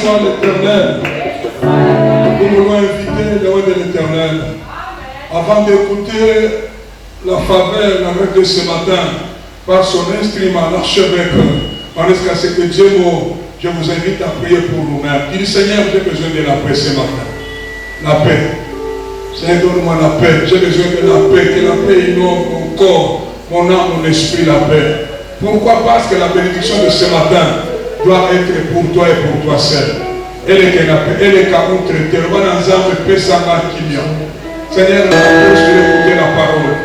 soit l'Éternel. Nous voulons inviter le roi de l'Éternel. Avant d'écouter la faveur, la règle de ce matin, par son instrument, l'archevêque, en jusqu'à ce que Dieu m'ouvre, je vous invite à prier pour nous-mêmes. Dis Seigneur, j'ai besoin de la paix ce matin. La paix. Seigneur, donne-moi la paix. J'ai besoin de la paix. Que la paix inonde mon corps, mon âme, mon esprit, la paix. Pourquoi? Parce que la bénédiction de ce matin doit être pour toi et pour toi seul. Elle est la paix. Elle est qu'à nous traiter. Seigneur, la paix, je vais écouter la parole.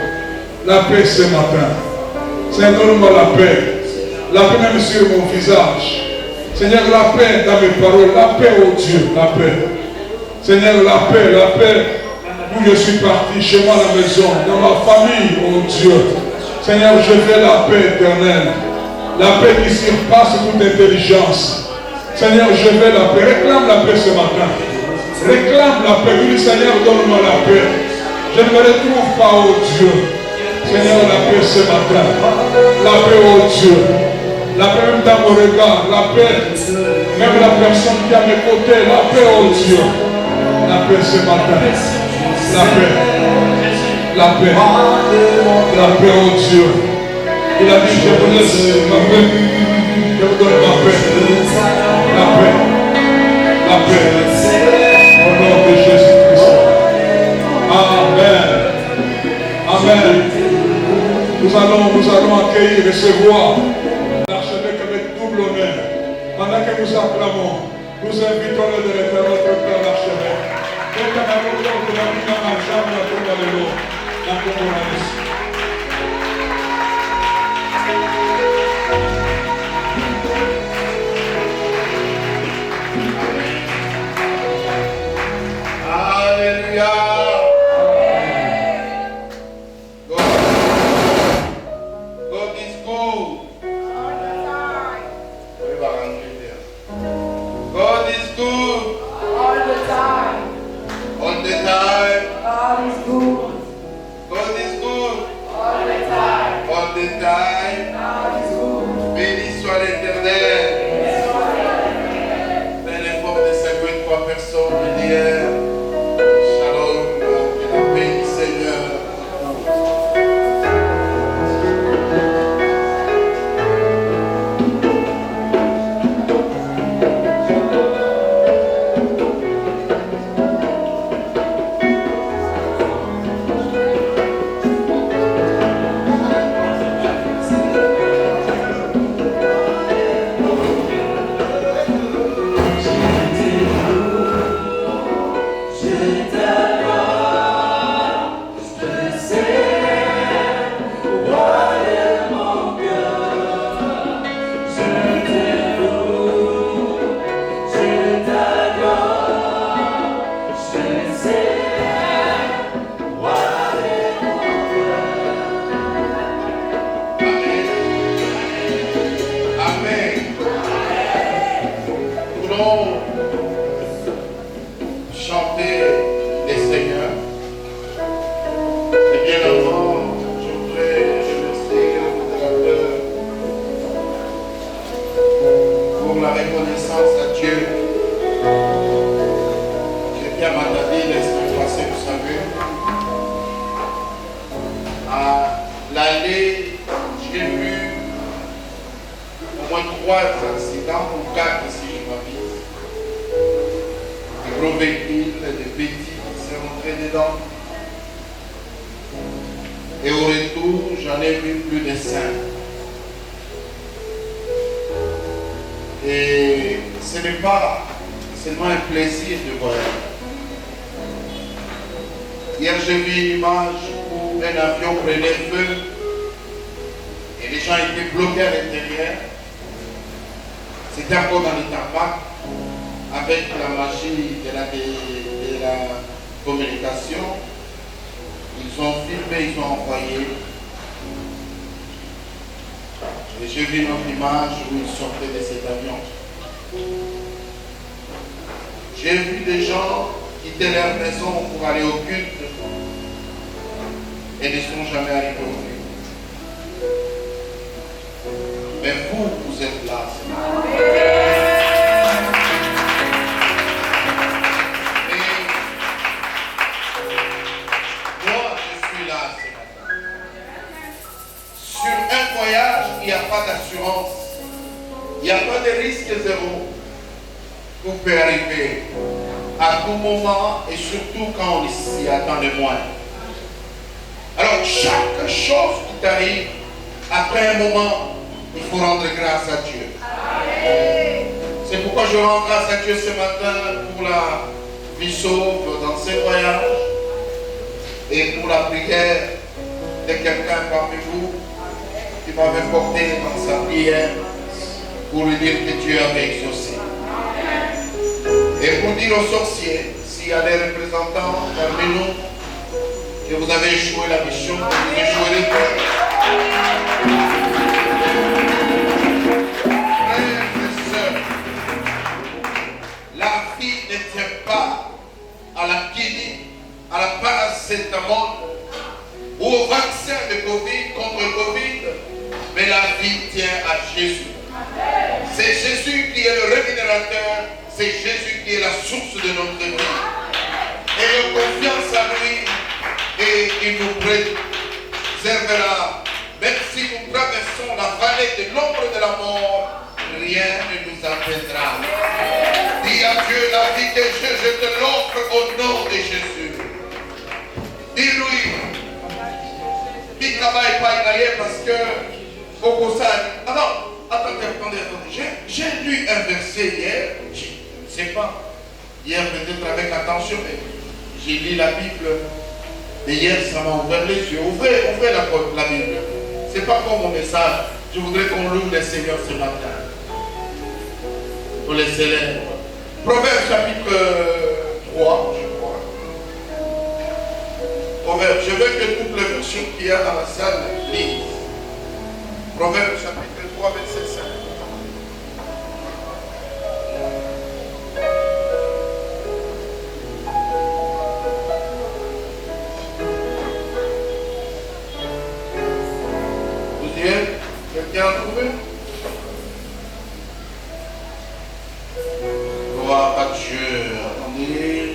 La paix ce matin. Seigneur, donne-moi la paix. La paix même sur mon visage. Seigneur, la paix dans mes paroles. La paix, oh Dieu, la paix. Seigneur, la paix, où je suis parti, chez moi à la maison, dans ma famille, oh Dieu. Seigneur, je veux la paix éternelle. La paix qui surpasse toute intelligence. Seigneur, je veux la paix. Réclame la paix ce matin. Réclame la paix. Oui, Seigneur, donne-moi la paix. Je ne me retrouve pas, oh Dieu. Seigneur, la paix ce matin. La paix, oh Dieu. La paix même dans mon regard. La paix, même la personne qui est à mes côtés. La paix, oh Dieu. La paix ce matin. La paix. La paix. La paix, oh Dieu. Il a dit, je vous laisse ma paix. Je vous donne ma paix. La paix. La paix. Au nom de Jésus-Christ. Amen. Amen. Nous allons accueillir, recevoir l'archevêque avec double honneur. Pendant que nous acclamons, nous invitons le directeur, notre père l'archevêque. Alléluia. God is good. All the time. God is good. All the time. All the time. God is good. God is good. All the time. All the time. God is good. Béni soit l'Éternel. Peu importe de 53 personnes d'hier. Shalom et la paix du Seigneur. Et au retour, j'en ai vu plus de 5. Et ce n'est pas seulement un plaisir de voyager. Hier, j'ai vu une image où un avion prenait feu et les gens étaient bloqués à l'intérieur. C'était encore dans les tabacs avec la magie de la communication. Ils ont filmé, ils ont envoyé. Et j'ai vu une autre image où ils sortaient de cet avion. J'ai vu des gens quitter leur maison pour aller au culte et ne sont jamais arrivés au culte. Mais vous, vous êtes là. Il n'y a pas de risque zéro. Tout peut arriver à tout moment et surtout quand on s'y attend le moins. Alors chaque chose qui t'arrive, après un moment, il faut rendre grâce à Dieu. C'est pourquoi je rends grâce à Dieu ce matin pour la vie sauve dans ses voyages et pour la prière de quelqu'un parmi vous qui m'avait porté dans sa prière pour lui dire que Dieu avait exaucé. Et pour dire aux sorciers, s'il y a des représentants parmi nous, que vous avez échoué la mission, que vous échouerez toujours. Frères et sœurs, la vie ne tient pas à la quinine, à la paracétamol ou au vaccin de Covid contre le Covid, mais la vie tient à Jésus. C'est Jésus qui est le rémunérateur, c'est Jésus qui est la source de notre vie. Ayons confiance en lui et il nous préservera. Même si nous traversons la vallée de l'ombre de la mort, rien ne nous empêchera. Dis à Dieu la vie que je te l'offre au nom de Jésus. Dis-lui, parce que beaucoup ça. Attendez. J'ai lu un verset hier. Je ne sais pas. Hier, peut-être avec attention, mais j'ai lu la Bible. Et hier, ça m'a ouvert les yeux. Ouvrez la Bible. Ce n'est pas pour mon message. Je voudrais qu'on loue le Seigneur ce matin. Pour les célèbres. Proverbe chapitre 3, je crois. Proverbe, je veux que toutes les versions qu'il y a dans la salle lisent. Proverbe chapitre 3, verset 5. Vous y êtes? Quelqu'un a trouvé? Gloire à Dieu. Attendez.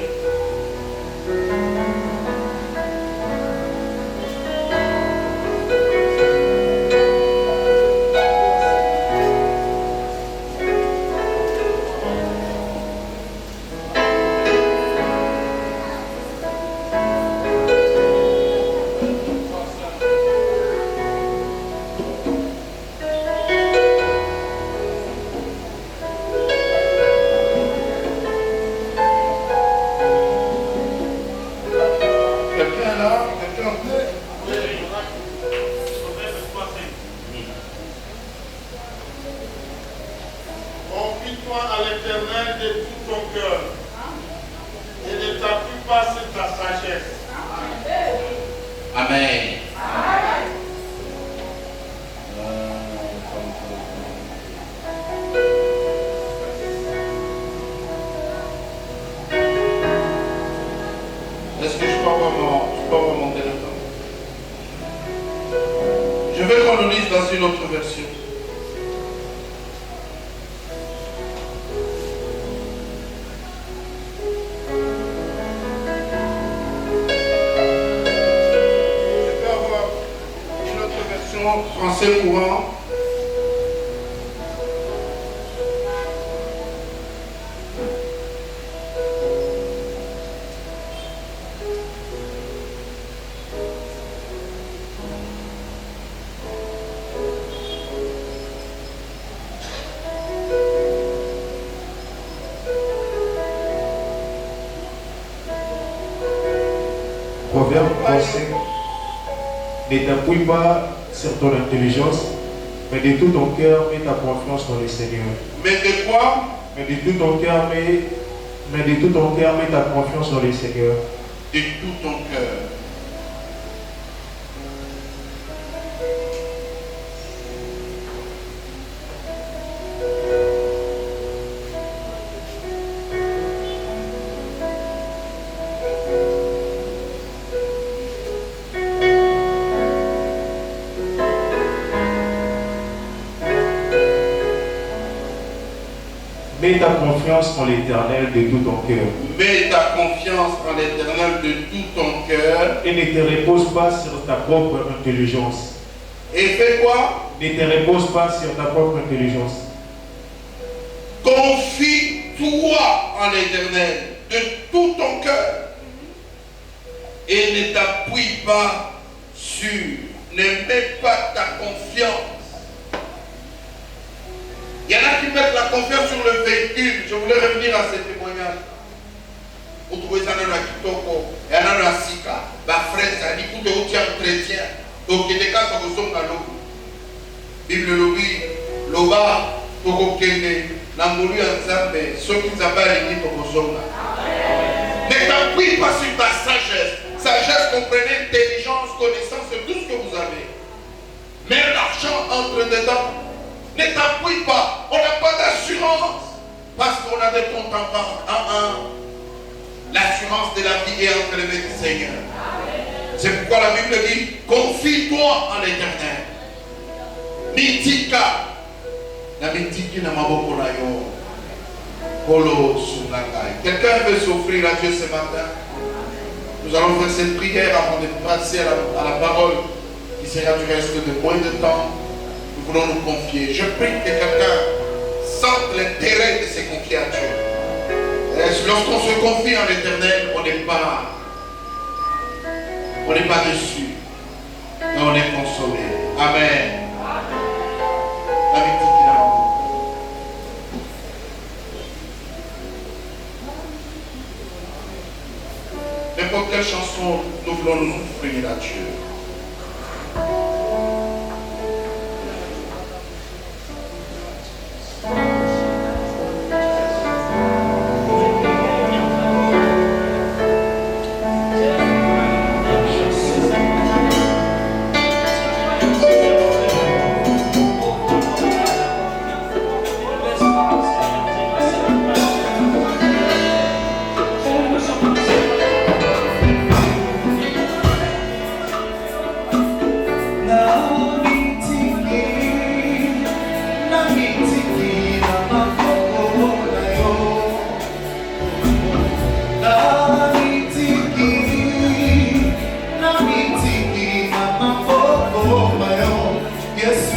Français courant. Proverbe 35. Ne t'appuie pas sur ton intelligence, mais de tout ton cœur, mets ta confiance dans le Seigneur. Mais de quoi? Mais de tout ton cœur, mets ta confiance dans le Seigneur. De tout ton cœur. Mets ta confiance en l'Éternel de tout ton cœur. Mets ta confiance en l'Éternel de tout ton cœur. Et ne te repose pas sur ta propre intelligence. Et fais quoi? Ne te repose pas sur ta propre intelligence. Confie-toi en l'Éternel de tout ton cœur et ne t'appuie pas sur, ne mets pas ta confiance. Il y en a qui mettent la confiance sur le véhicule. Je voulais revenir à ce témoignage. Vous trouvez ça dans la Kitoko, et dans la Sika, ma frère, ça dit que vous êtes chrétien. Donc il y a des cas qui sont dans l'eau. Bible lobby, loba, toko kene, n'angolu ensemble, ceux qui s'appellent les toko zonga. Ne t'appuie pas sur ta sagesse. Sagesse, comprenez, intelligence, connaissance, c'est tout ce que vous avez. Mais l'argent entre dedans. Ne t'appuie pas. On n'a pas d'assurance. Parce qu'on a des comptes en banque. L'assurance de la vie est entre les mains du Seigneur. C'est pourquoi la Bible dit, confie-toi en l'Éternel. Mitika. La mitiki na maboko na yo. Polo sunakai. Quelqu'un veut s'offrir à Dieu ce matin? Nous allons faire cette prière avant de passer à la parole qui sera du reste de moins de temps. Nous voulons nous confier. Je prie que quelqu'un sente l'intérêt de se confier à Dieu. Lorsqu'on se confie en l'Éternel, on n'est pas déçu, mais on est consolé. Amen. N'importe quelle chanson, nous voulons nous offrir à Dieu. Yes.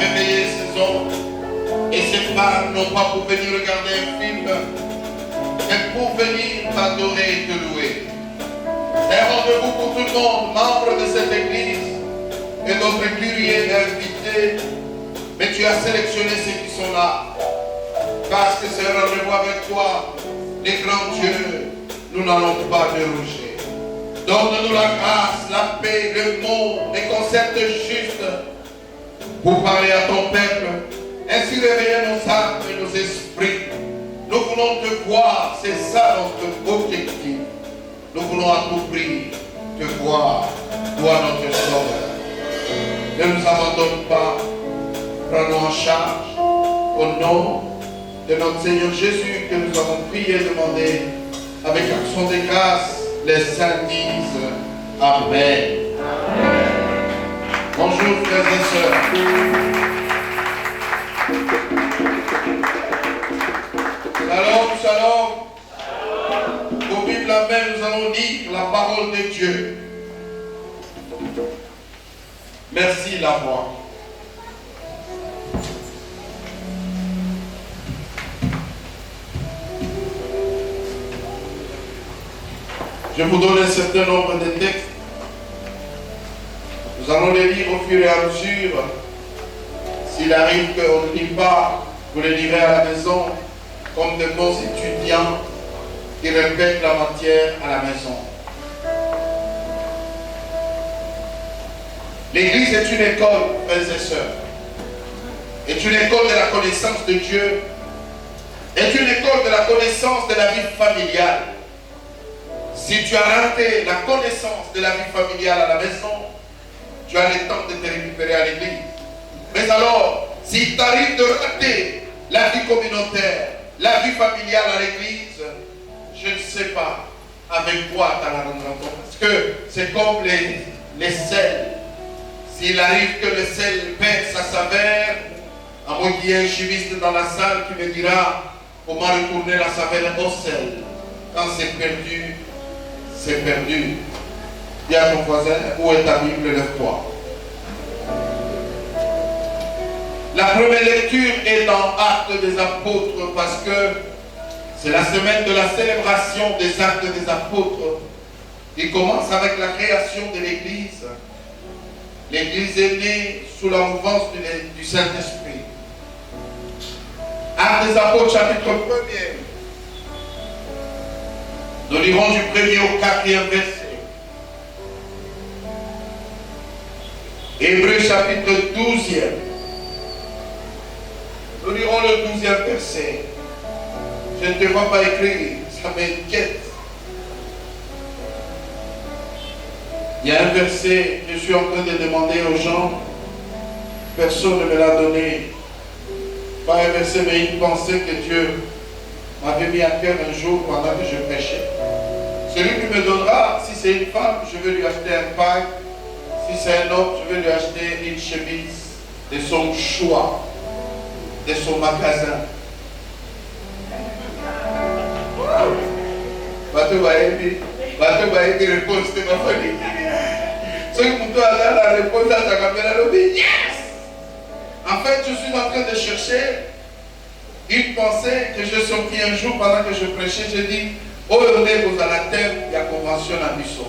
réveiller ces hommes et ces femmes, non pas pour venir regarder un film, mais pour venir t'adorer et te louer. C'est un rendez-vous pour tout le monde, membre de cette église et d'autres curieux invités, mais tu as sélectionné ceux qui sont là, parce que c'est un rendez-vous avec toi, les grands dieux, nous n'allons pas déroger. Donne-nous la grâce, la paix, le monde, les concepts justes pour parler à ton peuple. Ainsi réveiller nos âmes et nos esprits. Nous voulons te voir, c'est ça notre objectif. Nous voulons à tout prix te voir, toi notre sauveur. Ne nous abandonne pas, prends-nous en charge. Au nom de notre Seigneur Jésus que nous avons prié et demandé, avec action de grâce, les saints disent Amen. Bonjour frères et sœurs. Shalom, shalom. Vos Bibles à main, nous allons lire la parole de Dieu. Merci la voix. Je vous donne un certain nombre de textes. Nous allons les lire au fur et à mesure. S'il arrive qu'on ne lit pas, vous les lirez à la maison comme de bons étudiants qui répètent la matière à la maison. L'Église est une école, frères et sœurs. Est une école de la connaissance de Dieu. Est une école de la connaissance de la vie familiale. Si tu as raté la connaissance de la vie familiale à la maison, tu as le temps de te récupérer à l'église. Mais alors, s'il t'arrive de rater la vie communautaire, la vie familiale à l'église, je ne sais pas avec quoi tu as la rendra. Parce que c'est comme les sels. S'il arrive que le sel perd sa saveur, à moins qu'il y ait un chimiste dans la salle qui me dira comment retourner la saveur au sel. Quand c'est perdu, c'est perdu. Dis à ton voisin, où est ta Bible, lève-toi. La première lecture est dans Actes des Apôtres parce que c'est la semaine de la célébration des Actes des Apôtres. Il commence avec la création de l'Église. L'Église est née sous la mouvance du Saint-Esprit. Actes des Apôtres, chapitre 1er. Nous lirons du 1er au 4e verset. Hébreux chapitre 12e. Nous lirons le 12e verset. Je ne te vois pas écrire, ça m'inquiète. Il y a un verset, je suis en train de demander aux gens, personne ne me l'a donné. Pas un verset, mais une pensée que Dieu m'avait mis à cœur un jour pendant que je prêchais. Celui qui me donnera, si c'est une femme, je vais lui acheter un pack. Si c'est un homme, je vais lui acheter une chemise de son choix, de son magasin. Bateau réponse de ma famille. Ce qui pour toi, la réponse à ta caméra, yes! En fait, je suis en train de chercher une pensée que j'ai sortie un jour pendant que je prêchais. J'ai dit, oh, vous à la terre, il y a convention à Bissau.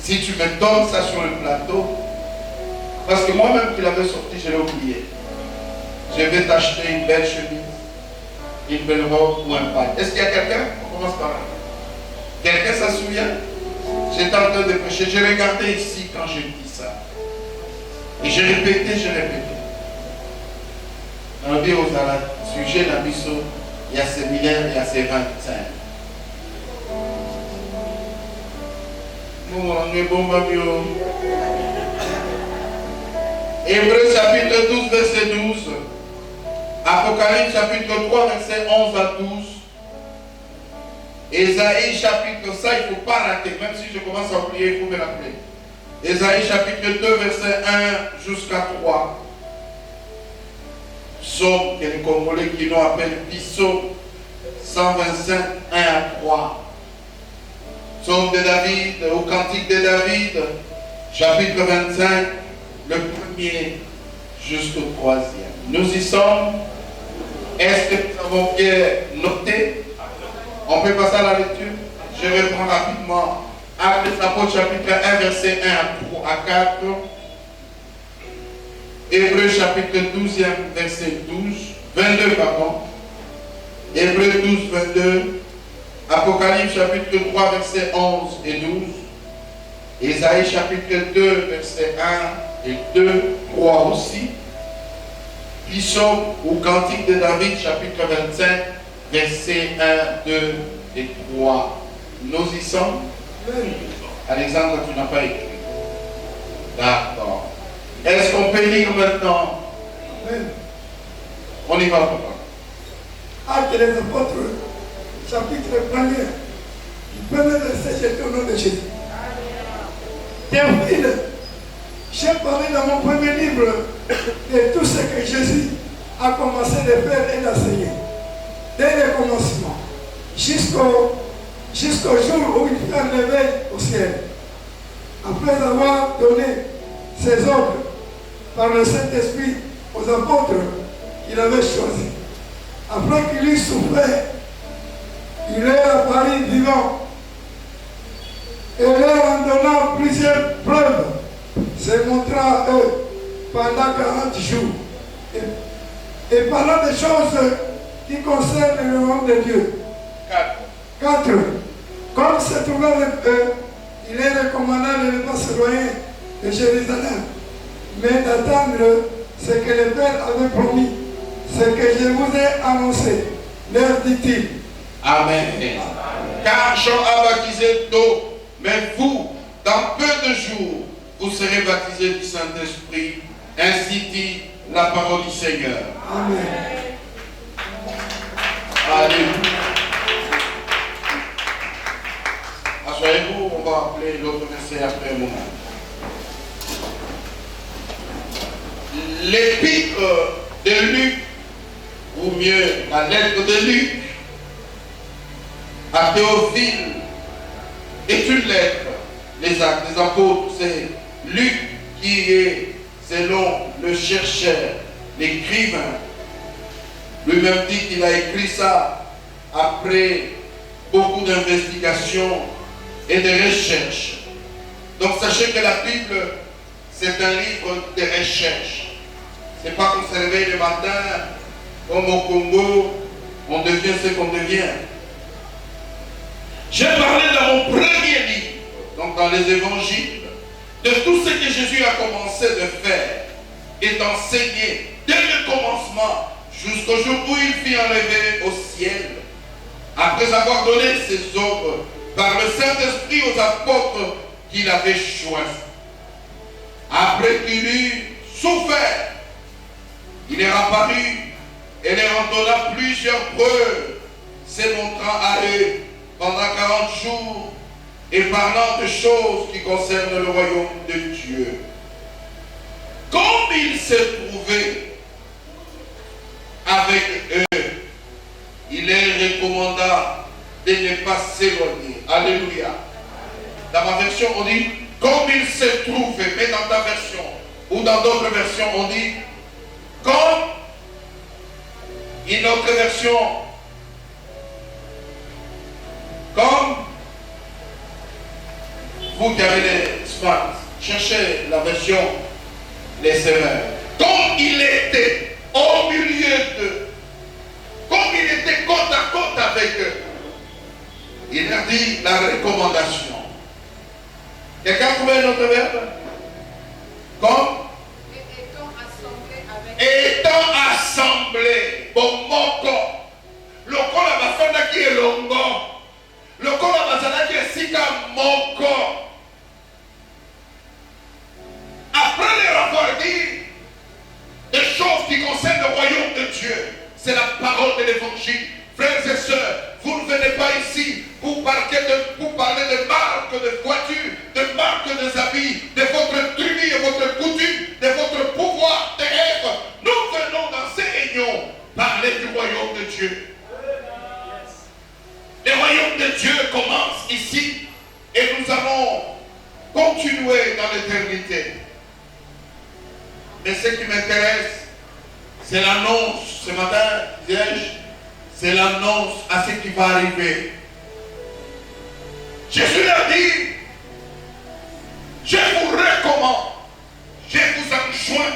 Si tu me donnes ça sur le plateau, parce que moi-même qui l'avais sorti, je l'ai oublié. Je vais t'acheter une belle chemise, une belle robe ou un paille. Est-ce qu'il y a quelqu'un? On commence par là. Quelqu'un s'en souvient? J'étais en train de prêcher. J'ai regardé ici quand j'ai dit ça. Et j'ai répété. On dit aux sujet d'un Bissau, il y a ces millénaires, il y a ces 25. Hébreux chapitre 12, verset 12. Apocalypse chapitre 3, verset 11 à 12. Ésaïe chapitre 5, il ne faut pas rater, même si je commence à oublier, il faut me rappeler. Ésaïe chapitre 2, verset 1 jusqu'à 3. Psaume que les Congolais qui l'ont appelé Psaume 125, 1 à 3. Psaume de David, au cantique de David, chapitre 25, le premier jusqu'au 3e. Nous y sommes. Est-ce que nous avons bien noté? On peut passer à la lecture. Je reprends rapidement. Actes des Apôtres chapitre 1 verset 1 à 4. Hébreux chapitre 12 verset 22 pardon. Hébreux 12 22. Apocalypse chapitre 3 verset 11 et 12. Ésaïe chapitre 2 verset 1 et 2, 3 aussi. Psaume ou Cantique de David chapitre 25 verset 1, 2 et 3. Nous y sommes. Alexandre, tu n'as pas écrit. D'accord. Est-ce qu'on peut lire maintenant? On y va, papa. Actes des Apôtres, chapitre 1er. Le premier verset, j'étais au nom de Jésus. Théophile, j'ai parlé dans mon premier livre de tout ce que Jésus a commencé de faire et d'enseigner. Dès le commencement, jusqu'au jour où il fait un réveil au ciel. Après avoir donné ses ordres par le Saint-Esprit aux apôtres qu'il avait choisis. Après qu'il eut souffert, il est apparu vivant et leur en donnant plusieurs preuves, se montra à eux pendant 40 jours et parlant des choses qui concernent le royaume de Dieu. 4. Comme se trouvait avec eux, il est recommandé de ne pas s'éloigner de Jérusalem, mais d'attendre ce que le Père avait promis, ce que je vous ai annoncé, leur dit-il. Amen. Car Jean a baptisé d'eau, mais vous, dans peu de jours, vous serez baptisés du Saint-Esprit. Ainsi dit la parole du Seigneur. Amen. Alléluia. Asseyez-vous, on va appeler l'autre verset après un moment. L'épître de Luc, ou mieux la lettre de Luc, à Théophile, est une lettre. Les Actes des Apôtres, c'est Luc qui est, selon le chercheur, l'écrivain. Lui-même dit qu'il a écrit ça après beaucoup d'investigations et de recherches. Donc sachez que la Bible, c'est un livre de recherche. Ce n'est pas qu'on se réveille le matin, comme au Congo, on devient ce qu'on devient. J'ai parlé dans mon premier livre, donc dans les évangiles, de tout ce que Jésus a commencé de faire et d'enseigner dès le commencement jusqu'au jour où il fut enlevé au ciel, après avoir donné ses ordres par le Saint-Esprit aux apôtres qu'il avait choisis. Après qu'il eut souffert, il est apparu et leur en donna plusieurs preuves, se montrant à eux pendant 40 jours et parlant de choses qui concernent le royaume de Dieu. Comme il se trouvait avec eux, il leur recommanda de ne pas s'éloigner. Alléluia. Dans ma version, on dit, comme il se trouvait, mais dans ta version, ou dans d'autres versions, on dit, comme une autre version, comme vous qui avez les smart, cherchez la version les sévères. Comme il était au milieu d'eux, comme il était côte à côte avec eux, il a dit la recommandation. Quelqu'un trouve un autre verbe? Comme étant assemblés, bon moko, lokola bafanda qui est longo, lokola bazala qui est sika moko. Après leur avoir dit des choses qui concernent le royaume de Dieu, c'est la parole de l'évangile. Frères et sœurs, vous ne venez pas ici pour parler de marques de voitures, de marques des habits, de votre tribu et votre coutume, de votre pouvoir terrestre. Nous venons dans ces réunions parler du royaume de Dieu. Le royaume de Dieu commence ici et nous allons continuer dans l'éternité. Mais ce qui m'intéresse, c'est l'annonce. Ce matin, disais-je, c'est l'annonce à ce qui va arriver. Jésus leur dit, je vous recommande, je vous enjoins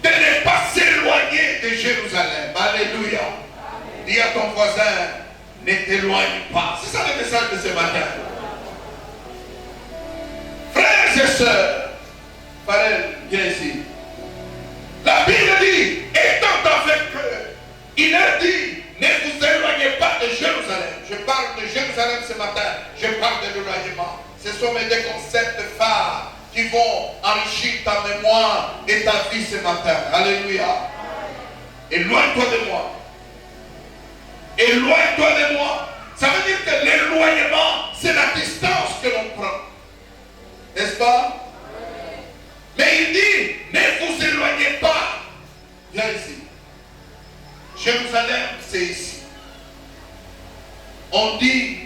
de ne pas s'éloigner de Jérusalem. Alléluia. Dis à ton voisin, ne t'éloigne pas. C'est ça le message de ce matin. Frères et sœurs, Pharrell, viens ici. La Bible dit, étant avec eux, il leur dit, ne vous éloignez pas de Jérusalem. Je parle de Jérusalem ce matin, je parle de l'éloignement. Ce sont mes deux concepts phares qui vont enrichir ta mémoire et ta vie ce matin. Alléluia. Éloigne-toi de moi. Éloigne-toi de moi. Ça veut dire que l'éloignement, c'est la distance que l'on prend. N'est-ce pas? Mais il dit, ne vous éloignez pas. Viens ici. Jérusalem, c'est ici. On dit,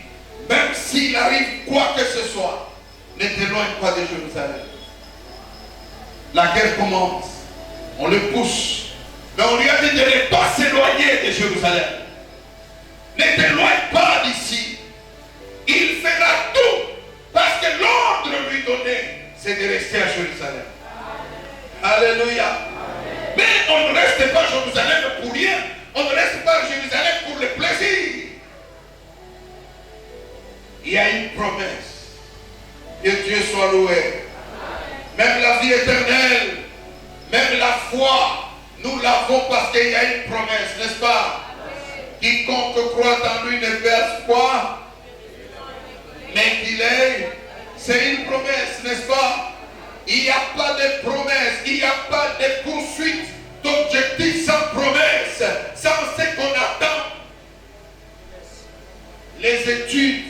même s'il arrive quoi que ce soit, ne t'éloigne pas de Jérusalem. La guerre commence. On le pousse. Mais on lui a dit de ne pas s'éloigner de Jérusalem. Ne t'éloigne pas d'ici. Il fera tout. Parce que l'ordre lui donné, c'est de rester à Jérusalem. Alléluia. Mais on ne reste pas à Jérusalem pour rien. On ne reste pas à Jérusalem pour le plaisir. Il y a une promesse. Que Dieu soit loué. Même la vie éternelle, même la foi, nous l'avons parce qu'il y a une promesse, n'est-ce pas? Quiconque croit en lui ne perd quoi? Mais qu'il est, c'est une promesse, n'est-ce pas? Il n'y a pas de promesse, il n'y a pas de poursuite d'objectif sans promesse, sans ce qu'on attend. Les études,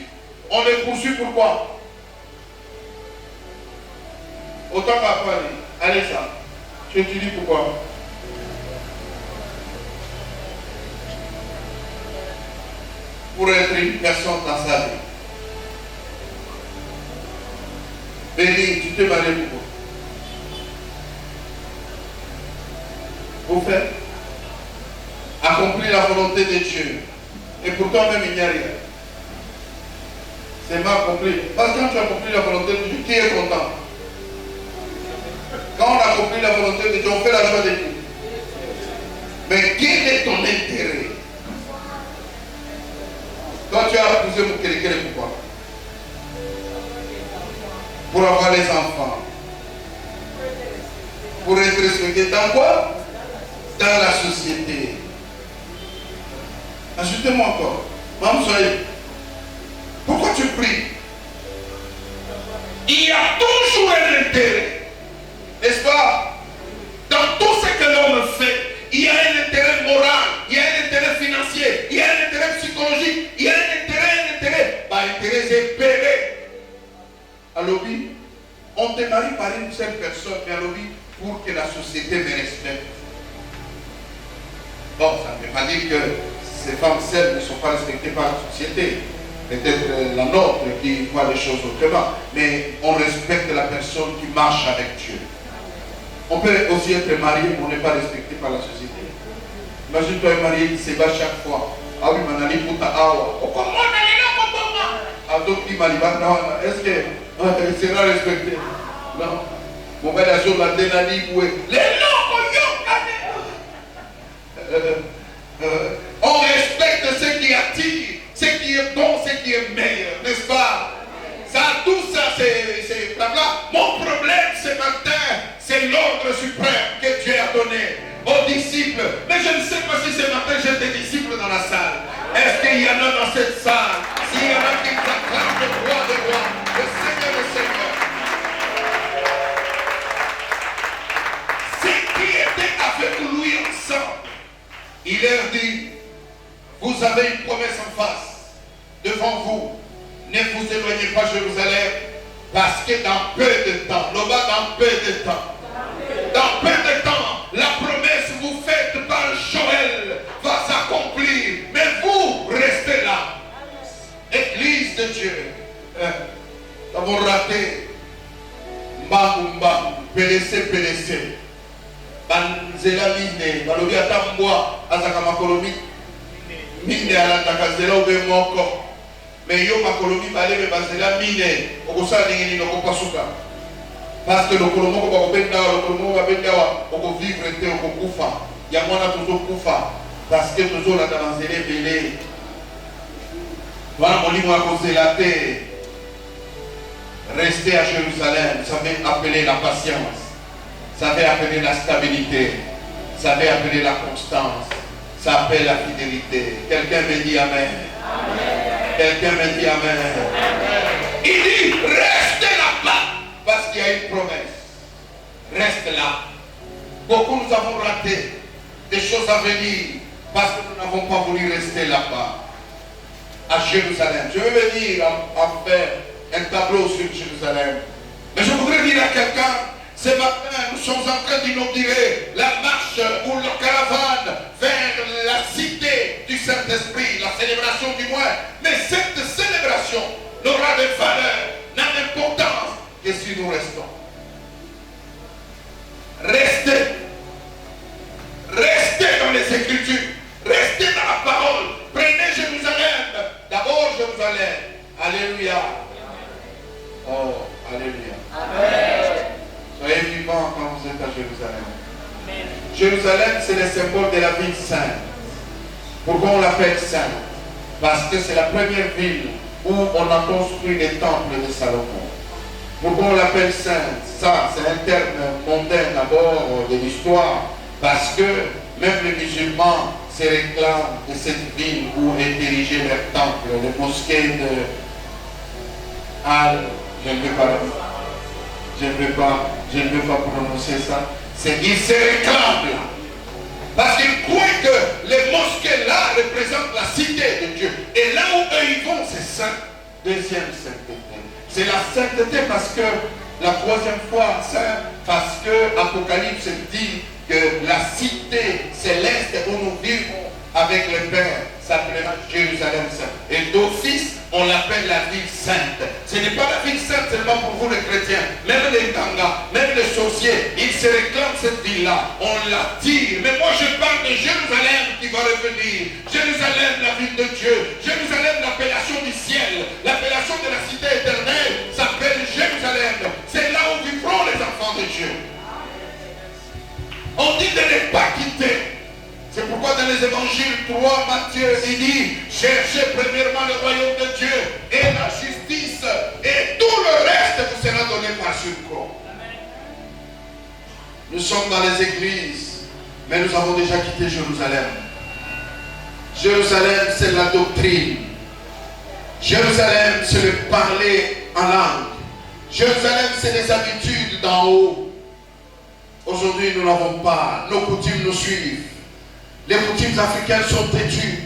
on les poursuit pourquoi? Autant qu'après, allez ça. Je te dis pourquoi. Pour être une personne dans sa vie. Béni, tu t'es marié pourquoi? Pour faire accomplir la volonté de Dieu. Et pourtant même il n'y a rien. C'est mal accompli. Parce que quand tu as accompli la volonté de Dieu, qui est content? Quand on a accompli la volonté de Dieu, on fait la joie de Dieu. Mais quel est ton intérêt? Toi tu as épousé mon quelqu'un, pourquoi? Pour avoir les enfants. Pour être respecté dans quoi? Dans la société. Ajoutez-moi encore. Maman Soye, pourquoi tu pries? Il y a toujours un intérêt. N'est-ce pas? Dans tout ce que l'homme fait, il y a un intérêt moral, il y a un intérêt financier, il y a un intérêt psychologique, il y a un intérêt. Bah, intérêt, c'est payé. À l'objet, on te marie par une seule personne, mais à l'objet, pour que la société me respecte. Bon, ça ne veut pas dire que ces femmes seules ne sont pas respectées par la société. Peut-être la nôtre qui voit les choses autrement. Mais on respecte la personne qui marche avec Dieu. On peut aussi être marié, mais on n'est pas respecté par la société. Imagine-toi un marié qui se bat chaque fois. Ah oui, manali puta awa. Est-ce qu'il sera respecté? Non. Mon père a joué la dénanie. On respecte ce qui attire, ce qui est bon, ce qui est meilleur, n'est-ce pas? Ça, tout ça, c'est blabla. Mon problème ce matin, c'est l'ordre suprême que Dieu a donné aux disciples. Mais je ne sais pas si ce matin j'ai des disciples dans la salle. Est-ce qu'il y en a dans cette salle? S'il y en a qui acclament le roi des rois, le Seigneur des seigneurs. Ceux qui étaient avec lui ensemble, il leur dit, vous avez une promesse en face, devant vous. Ne vous éloignez pas de Jérusalem, parce que dans peu de temps, dans peu de temps, dans peu de temps, la promesse vous faite par Joël va s'accomplir. Mais vous, restez là. Église de Dieu, nous avons raté. Mbangou, PDC. banzela mine balobi ata mbwa azaka makolo mine alandaka nzela obe moko mais yo makolo mibale mpe banzela mine okosala ndenge nini okopasuka parce que lokolo moko bakobenda awa lokolo moko babenda awa okovivre te okokufa yango wana tozokufa parce que tozolanda banzela ebele wana molimo ya kozela te. Rester à Jérusalem, ça veut appeler la patience, ça veut appeler la stabilité, ça veut appeler la constance, ça appelle la fidélité. Quelqu'un me dit Amen. Quelqu'un me dit Amen. Il dit, restez là-bas, parce qu'il y a une promesse. Reste là. Beaucoup nous avons raté des choses à venir, parce que nous n'avons pas voulu rester là-bas, à Jérusalem. Je veux venir en faire un tableau sur Jérusalem. Mais je voudrais dire à quelqu'un, ce matin, nous sommes en train d'inaugurer la marche ou la caravane vers la cité du Saint-Esprit, la célébration du moins. Mais cette célébration n'aura de valeur, n'a d'importance que si nous restons. Restez. Restez dans les Écritures. Restez dans la parole. Prenez Jérusalem. D'abord Jérusalem. Alléluia. Oh, alléluia. Amen. Soyez vivants quand vous êtes à Jérusalem. Amen. Jérusalem, c'est le symbole de la ville sainte. Pourquoi on l'appelle sainte? Parce que c'est la première ville où on a construit les temples de Salomon. Pourquoi on l'appelle sainte? Ça, c'est un terme mondain d'abord de l'histoire. Parce que même les musulmans se réclament de cette ville où est dirigé leur temple, les mosquées de je ne veux pas prononcer ça. Ils se réclament là. Parce qu'ils croient que les mosquées là représentent la cité de Dieu. Et là où eux ils vont, c'est saint. Deuxième sainteté. C'est la sainteté parce que la troisième fois, saint, parce que Apocalypse dit que la cité céleste où nous vivons avec le Père s'appellera Jérusalem sainte. Et d'office, on l'appelle la ville sainte. Ce n'est pas la ville sainte seulement pour vous les chrétiens. Même les tangas, même les sorciers, ils se réclament cette ville-là. On l'attire. Mais moi je parle de Jérusalem qui va revenir. Jérusalem, la ville de Dieu. Jérusalem, l'appellation du ciel. L'appellation de la cité éternelle s'appelle Jérusalem. C'est là où vivront les enfants de Dieu. On dit de ne pas quitter. C'est pourquoi dans les évangiles 3, Matthieu, il dit, cherchez premièrement le royaume de Dieu et la justice, et tout le reste vous sera donné par surcroît. Nous sommes dans les églises, mais nous avons déjà quitté Jérusalem. Jérusalem, c'est la doctrine. Jérusalem, c'est le parler en langue. Jérusalem, c'est les habitudes d'en haut. Aujourd'hui, nous n'avons pas. Nos coutumes nous suivent. Les coutumes africaines sont têtues.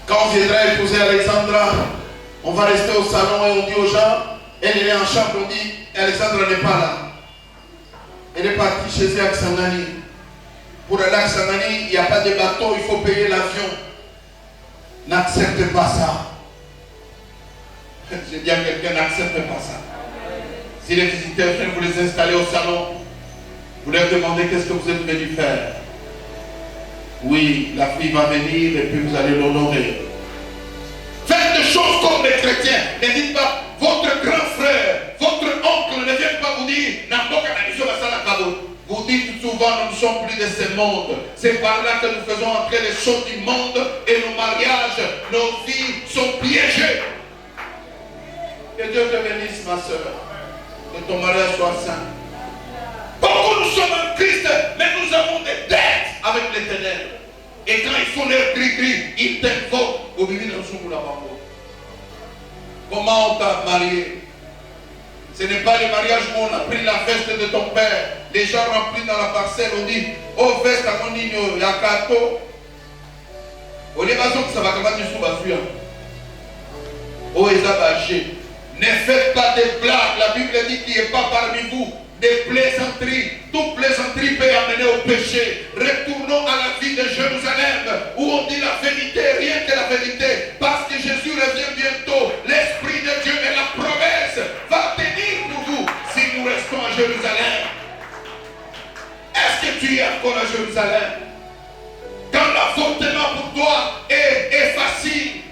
Quand on viendra épouser Alexandra, on va rester au salon et on dit aux gens, elle est en chambre, on dit, Alexandra n'est pas là. Elle est partie chez elle à Xangani. Pour aller à Xangani, il n'y a pas de bateau, il faut payer l'avion. N'acceptez pas ça. Je dis à quelqu'un, n'acceptez pas ça. Si les visiteurs viennent vous les installer au salon, vous leur demandez qu'est-ce que vous êtes venu faire. Oui, la fille va venir et puis vous allez l'honorer. Faites des choses comme les chrétiens. Ne dites pas, votre grand frère, votre oncle ne vient pas vous dire, vous dites souvent, nous ne sommes plus de ce monde. C'est par là que nous faisons entrer les choses du monde et nos mariages, nos vies sont piégées. Que Dieu te bénisse, ma soeur. Que ton mariage soit saint. Beaucoup nous sommes en Christ, mais nous avons des dettes avec les ténèbres. Et quand ils font leur gris-gris, ils t'invoquent au milieu d'un jour là-bas. Comment on t'a marié? Ce n'est pas le mariage où on a pris la veste de ton père. Les gens remplis dans la parcelle, on dit, oh veste à mon igno, il y a kato. On est pas sûr que ça va commencer sous la fuite. Oh, ils ont bâché. Ne faites pas des blagues. La Bible dit qu'il n'y a pas parmi vous des plaisanteries. Toute plaisanterie peut amener au péché. Retournons à la vie de Jérusalem où on dit la vérité, rien que la vérité. Parce que Jésus revient bientôt. L'Esprit de Dieu et la promesse va tenir pour vous si nous restons à Jérusalem. tu es encore à Jérusalem. Quand l'avortement pour toi est facile,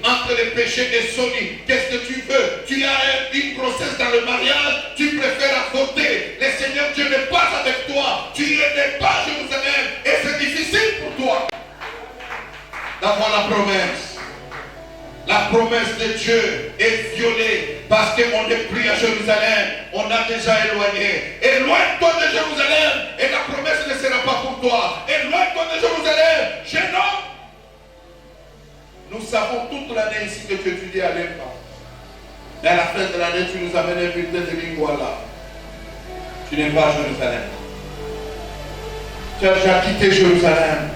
entre les péchés et Sony, qu'est-ce que tu veux? Tu as une grossesse dans le mariage, tu préfères avorter. Le Seigneur Dieu n'est pas avec toi, tu n'es pas à Jérusalem et c'est difficile pour toi d'avoir la promesse. La promesse de Dieu est violée parce qu'on n'est plus à Jérusalem, on a déjà éloigné. Éloigne-toi de Jérusalem et la promesse ne sera pas pour toi. Éloigne-toi de Jérusalem, jeune homme. Nous savons toute l'année ici que tu étudies à l'EMPA. Mais à la fin de l'année, tu nous amènes un bulletin de Lingwala. Tu n'es pas à Jérusalem. Tu as déjà quitté Jérusalem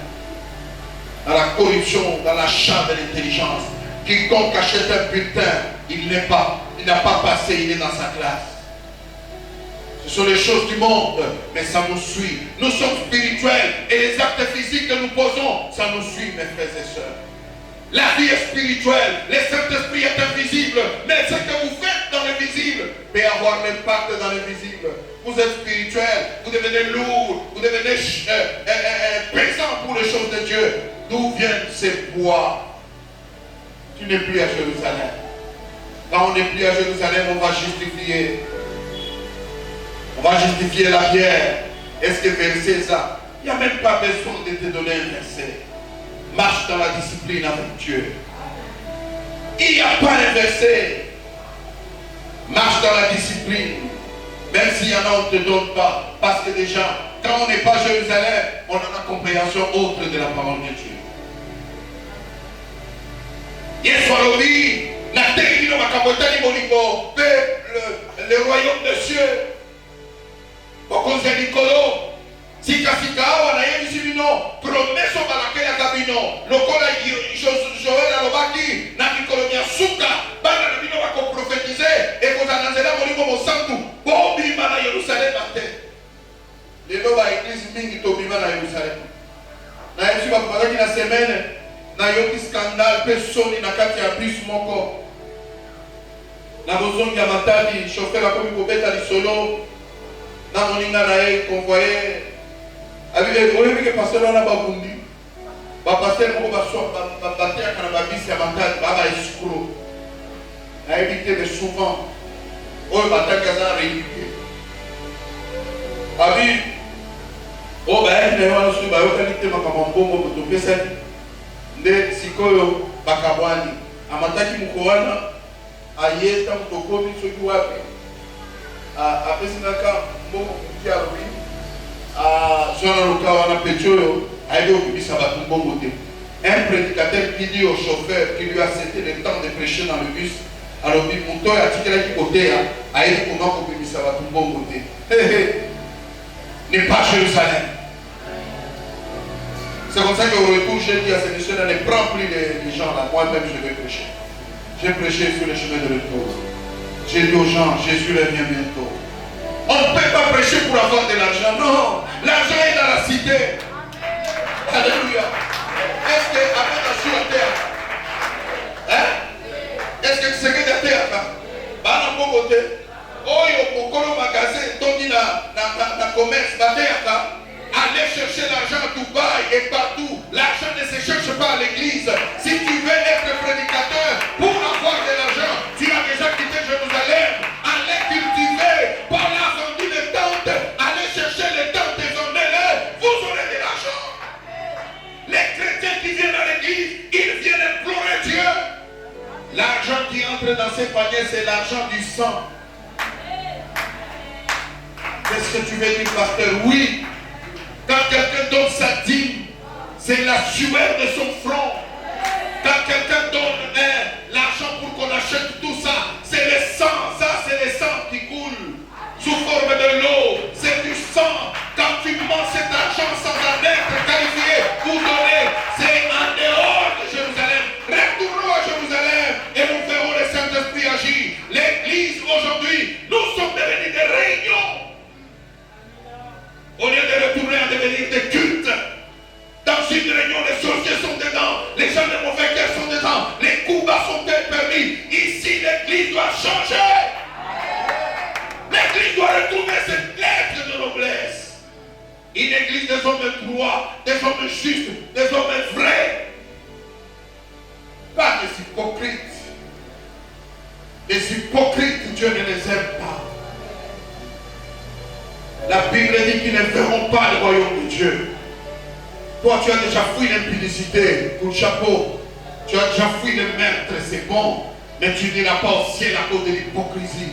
dans la corruption, dans la chambre de l'intelligence. Quiconque achète un bulletin, il n'a pas passé, il est dans sa classe. Ce sont les choses du monde, mais ça nous suit. Nous sommes spirituels et les actes physiques que nous posons, ça nous suit, mes frères et sœurs. La vie est spirituelle, le Saint-Esprit est invisible, mais ce que vous faites dans l'invisible peut avoir l'impact dans l'invisible. Vous êtes spirituel, vous devenez lourd, vous devenez pesant pour les choses de Dieu. D'où viennent ces poids? Tu n'es plus à Jérusalem. Quand on n'est plus à Jérusalem, on va justifier. On va justifier la pierre. Est-ce que verset ça? Il n'y a même pas besoin de te donner un verset. Marche dans la discipline avec Dieu. Il n'y a pas un verset. Marche dans la discipline. Même s'il y en a, on ne te donne pas. Parce que déjà, quand on n'est pas à Jérusalem, on a la compréhension autre de la parole de Dieu. Le royaume de cieux. Sika wana yebisi bino promesse balake ya kabino lokola Joël alobaki na mikolo ya suka bana na bino bako prophétiser et kozana nzela molimo mosantu bobima na Yerusalem ate lelo ba église mingi tobima na Yerusalem na yesu bazaki na semaine na yoki scandale pe soni na kati ya bus moko na bozongi ya matadi chauffeur akomi kobeta lisolo na moninga na ye convoyer avec le pasteur on a babundi ba pasteur ko ba so ba bater kana ba bisi ya matadi ba escroc na éviter de souvent o ba takaza réalité abi o ba ene wana so ba yo kanite makamba mbongo to pesa nde sikoyo bakabwani amataki mukowana ayeta mutokomi soki wapi apesinaka mbongo kutia rubi Jean Luka wana Petro aide okubisa bato mbongo te. Un prédicateur qui dit au chauffeur qui lui a cédé le temps de prêcher dans le bus alobi moto atikelaki koteya aide comment okubisa bato mbongo te. N'est pas Jérusalem. C'est comme ça qu'au retour j'ai dit à ces missionnaires ne prends plus les gens là, moi-même je vais prêcher. J'ai prêché sur le chemin de retour. J'ai dit aux gens, Jésus revient bientôt. On ne peut pas prêcher pour avoir de l'argent. Non, l'argent est dans la cité. Alléluia. Est-ce que après la sur la terre, est-ce que c'est que la terre bah non bon côté. Oh yo pokolo magasin tondi na commerce ba terre. Allez chercher l'argent à Dubaï et partout. L'argent ne se cherche pas à l'église. Si tu veux être prédicateur pour avoir de l'argent, tu as déjà quitté Jérusalem. Allez cultiver. Paul a vendu les tentes. Allez chercher les tentes et vendez-les. Vous aurez de l'argent. Les chrétiens qui viennent à l'église, ils viennent implorer Dieu. L'argent qui entre dans ces paniers, c'est l'argent du sang. Qu'est-ce que tu veux dire, pasteur? Oui. Quand quelqu'un donne sa dîme, c'est la sueur de son front. Quand quelqu'un donne l'argent pour qu'on achète tout ça, c'est le sang. Ça, c'est le sang qui coule sous forme de l'eau. C'est du sang. Quand tu mens cet argent sans en être qualifié, vous donnez, c'est en dehors de Jérusalem. Retournons à Jérusalem et nous verrons le Saint-Esprit agir. L'église aujourd'hui, nous sommes devenus des réunions. Au lieu de retourner à devenir des cultes, dans une réunion, les sorciers sont dedans, les gens de mauvais cœur sont dedans, les coups bas sont permis. Ici, droits, des hommes justes, des hommes vrais. Pas des hypocrites. Les hypocrites, Dieu ne les aime pas. La Bible dit qu'ils ne verront pas le royaume de Dieu. Toi, tu as déjà fui l'impudicité, coup de chapeau. Tu as déjà fui le meurtre, c'est bon. Mais tu n'iras pas au ciel à cause de l'hypocrisie.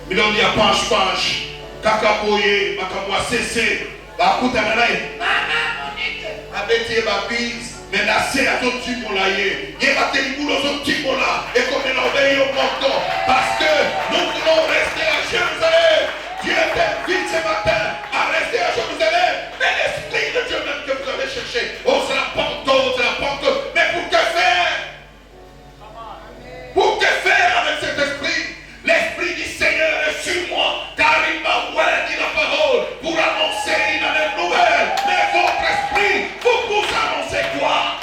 Mais on dit à panche, kakaboye, makamwa cessé, bakuta nanaï, abeti ba bise, menacé à ton timolaye, yebate l'iboulo son timola, et comme on obéit au monto, parce que nous voulons rester à Jérusalem. Dieu t'invite ce matin à rester à Jérusalem, mais l'Esprit de Dieu même que vous avez cherché, on se la pente, mais pour que faire? Pour que faire avec cet esprit? L'Esprit du Seigneur est sur moi, car il m'a oint dit la parole pour annoncer une année nouvelle. Mais votre esprit, vous annoncez quoi?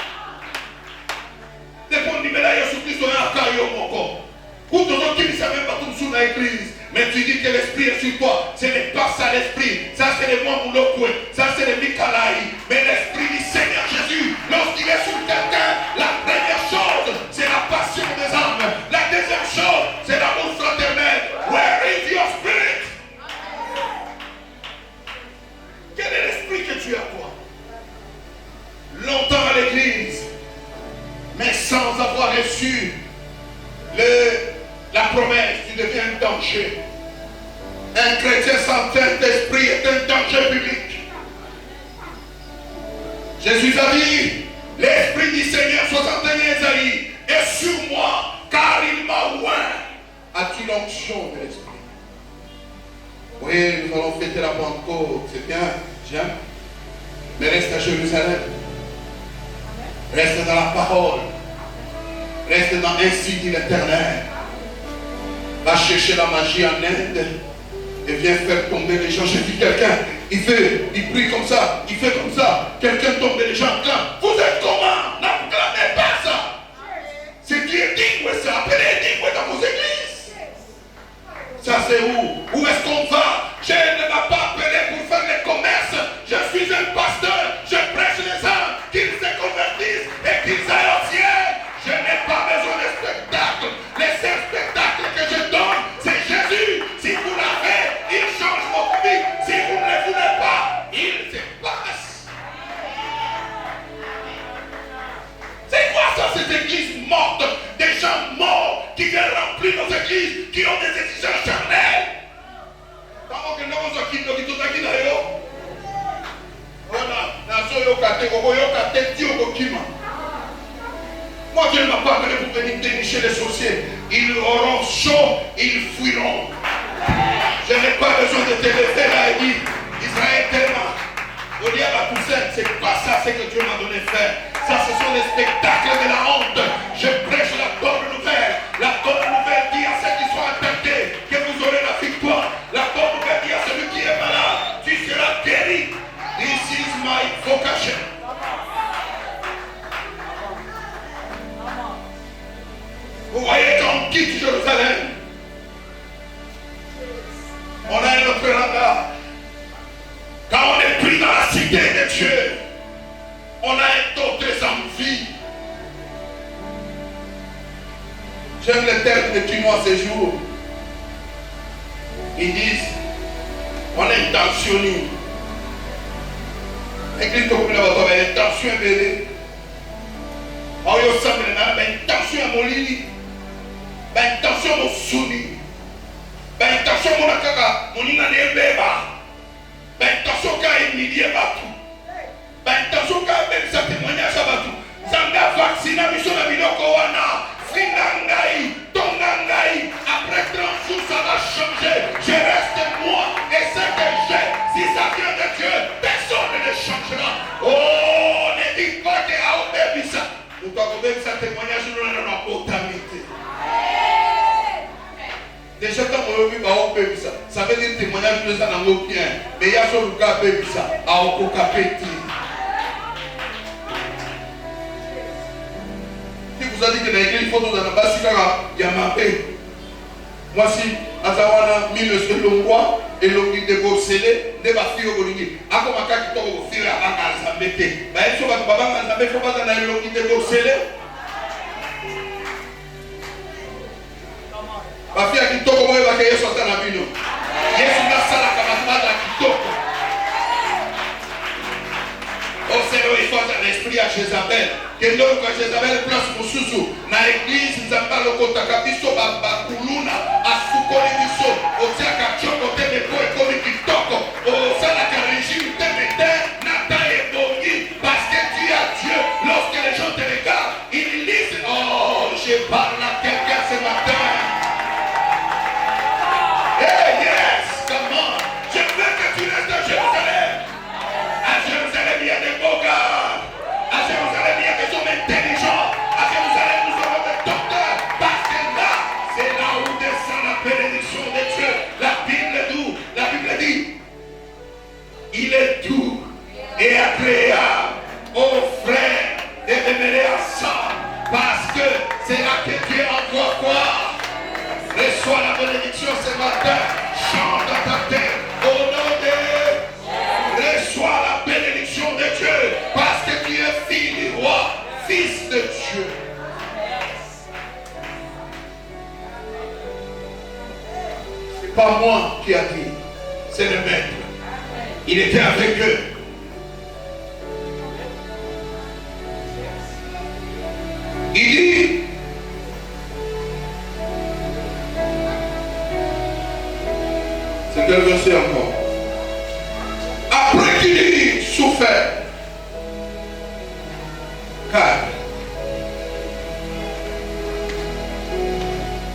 Mais tu dis que l'esprit est sur toi. Ce n'est pas ça l'esprit. Ça c'est le Mwamulokwe. Ça c'est le Mikalaï. Mais l'esprit du Seigneur Jésus, lorsqu'il est sur quelqu'un, la première chose, c'est la passion des âmes. La deuxième chose, c'est l'amour fraternel. Where is your spirit? Quel est l'esprit que tu as, toi? Longtemps à l'église, mais sans avoir reçu la promesse, tu deviens un danger. Un chrétien sans Saint-Esprit est un danger public. Jésus a dit, l'Esprit du Seigneur, 61 Ésaïe, est sur moi, car il m'a oint. As-tu l'onction de l'Esprit? Oui, nous allons fêter la Pentecôte, c'est bien, j'aime. Mais reste à Jérusalem. Reste dans la parole. Reste dans ainsi dit l'Éternel. Va chercher la magie en Inde et viens faire tomber les gens. J'ai vu quelqu'un, il prie comme ça, il fait comme ça. Quelqu'un tombe et les gens clament. Vous êtes comment? N'acclamez pas ça. C'est qui est digne, ça. Appelez digne dans vos églises. Ça c'est où? Où est-ce qu'on va? Je ne m'a pas appelé pour faire les commerces. Je suis un pasteur. Je prêche les âmes qu'ils se convertissent et qu'ils aillent au ciel. Je n'ai pas besoin de spectacle. Les seuls spectacles que je donne, c'est Jésus. Si vous l'avez, il change votre vie. Si vous ne le voulez pas, il se passe. C'est quoi ça, cette église morte? Des gens morts qui viennent remplir nos églises, qui ont des exigences charnelles. Moi, Dieu ne m'a pas appelé pour venir dénicher les sorciers. Ils auront chaud, ils fuiront. Je n'ai pas besoin de te lever là et dire Israël tellement. C'est pas ça, c'est que Dieu m'a donné faire. Ça, ce sont les spectacles de la honte. Je prêche la bonne nouvelle. La bonne nouvelle dit à ceux qui sont attaqués que vous aurez la victoire. La bonne nouvelle dit à celui qui est malade, tu seras guéri. This is my vocation. Vous voyez quand on quitte Jérusalem, on a un autre radar. Quand on est pris dans la cité de Dieu, on a d'autres envies. J'aime le terme de Chinois ces jours. Ils disent, on est intentionné. Église de Koumila Bato, intention est belle. On y a ensemble, intention est molini. Intention mon souni. Intention mon akaka, mon inane beba. Intention ka emilie batu. Intention ka même sa témoignage à batu. Zanga vaccina mission na biloko wana. Finangai, tongangai. Après 30 jours ça va changer. Je reste moi et ce que j'ai. Si ça vient de Dieu, personne ne changera. Oh, ne dis pas que à obéir ça. Nous devons même sa témoignage nous dans la autorité. Déjà quand on veut pas obéir ça, ça veut dire témoignage de ça dans nos biens. Mais il y a sur le cas obéir ça, à okokapeti. Si vous avez dit que l'église, il faut nous en bas, il y a ma paix. Voici, Azawana, Minus de Longwa, et l'Ongi de Bossele, de Bafio Bolingi. Akomaka qui tombe au fil à Anzambete. Bah, il faut que Baba Anzambé, il faut pas dans l'Ongi de Bossele. Bafia qui tombe au Eva Kaye Sota Nabino. Yesu Nasala Kamatmata qui tombe. Au Seigneur, il faut un esprit à Jézabel. Que donc, Jézabel place pour Sousou. Dans l'église, nous avons le Kotaka Biso, Bakuluna, Asukoli Biso, Otiaka Choko, Temeko, et Komi Kitoko, Osalaka Régime, Temete, Nata et Bongi, parce que tu as Dieu. Lorsque les gens te regardent, ils disent, oh, je parle à quelqu'un ce matin. Hey, yes, come on. Je veux que tu restes à Jérusalem. À Jérusalem, il y a des beaux gars. À Jérusalem, il y a des hommes intelligents. À Jérusalem, nous avons des docteurs. Parce que là, c'est là où descend la bénédiction de Dieu. La Bible dit, il est doux et agréable aux frères de demeurer ensemble. Parce que c'est là que Dieu envoie quoi? Reçois la bénédiction ce matin. Chante dans ta tête. Au nom de reçois la bénédiction de Dieu. Parce que tu es fille du roi, fils de Dieu. C'est pas moi qui a dit, c'est le maître. Il était avec eux. Il dit, c'est quel verset encore? Après qu'il ait souffert, car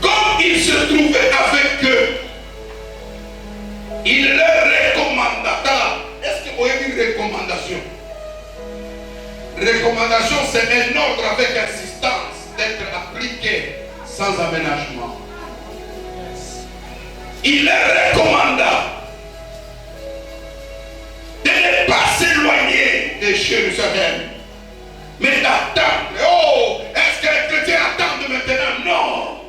comme il se trouvait avec eux, il leur recommanda. Est-ce que vous voyez une recommandation? Recommandation, c'est un ordre avec insistance d'être appliqué sans aménagement. Il leur recommanda de ne pas s'éloigner de Jérusalem, mais d'attendre. Oh, est-ce que les chrétiens attendent maintenant? Non.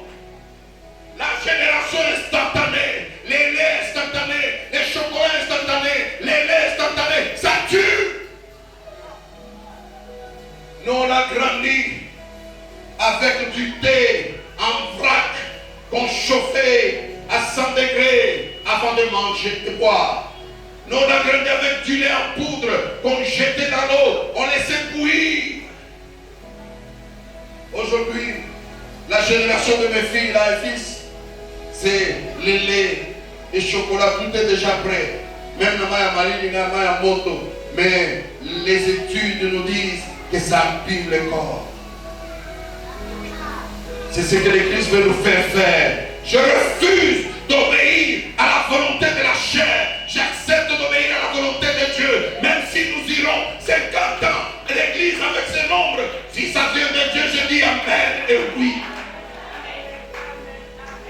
La génération instantanée, les laits instantanés, les chocolats instantanés, les laits instantanés, ça tue. Nous on a grandi avec du thé en vrac qu'on chauffait à 100 degrés avant de manger et boire. Nous on a grandi avec du lait en poudre qu'on jetait dans l'eau, on laissait bouillir. Aujourd'hui, la génération de mes filles, là, et fils, c'est le lait et chocolat, tout est déjà prêt. Même la marine, la moto. Mais les études nous disent que ça abîme le corps. C'est ce que l'Église veut nous faire faire. Je refuse d'obéir à la volonté de la chair. J'accepte d'obéir à la volonté de Dieu. Même si nous irons 50 ans, l'Église avec ses nombres, si ça vient de Dieu, je dis Amen et oui.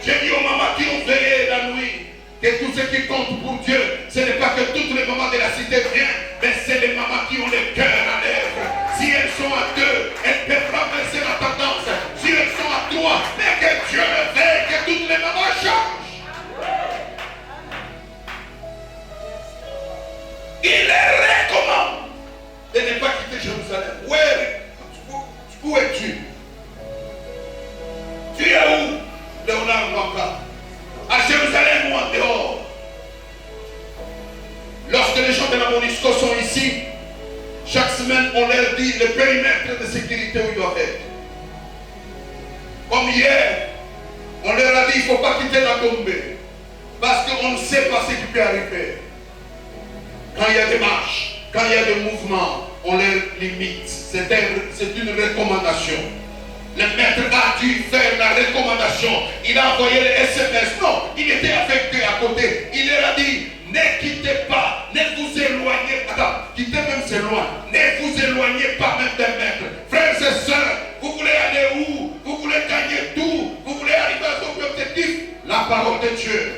J'ai dit aux mamans qui ont veillé la nuit que tout ce qui compte pour Dieu, ce n'est pas que toutes les mamans de la cité viennent, mais c'est les mamans qui ont le cœur à l'œuvre. Si elles sont à deux, elles peuvent renverser la tendance. Si elles sont à trois, mais que Dieu le veille, que toutes les mamans changent. Il les recommande de ne pas quitter Jérusalem. Où es-tu? Tu es où? Léonard Maka, à Jérusalem ou en dehors. Lorsque les gens de la MONUSCO sont ici, chaque semaine on leur dit le périmètre de sécurité où ils doivent être. Comme hier, on leur a dit il ne faut pas quitter la Gombe parce qu'on ne sait pas ce qui peut arriver. Quand il y a des marches, quand il y a des mouvements, on leur limite. C'est une recommandation. Le maître a dû faire la recommandation. Il a envoyé les SMS. Non, il était avec eux à côté. Il leur a dit, ne quittez pas, ne vous éloignez pas. Attends, quittez même c'est loin. Ne vous éloignez pas même d'un mètre. Frères et sœurs, vous voulez aller où? Vous voulez gagner tout? Vous voulez arriver à votre objectif? La parole de Dieu.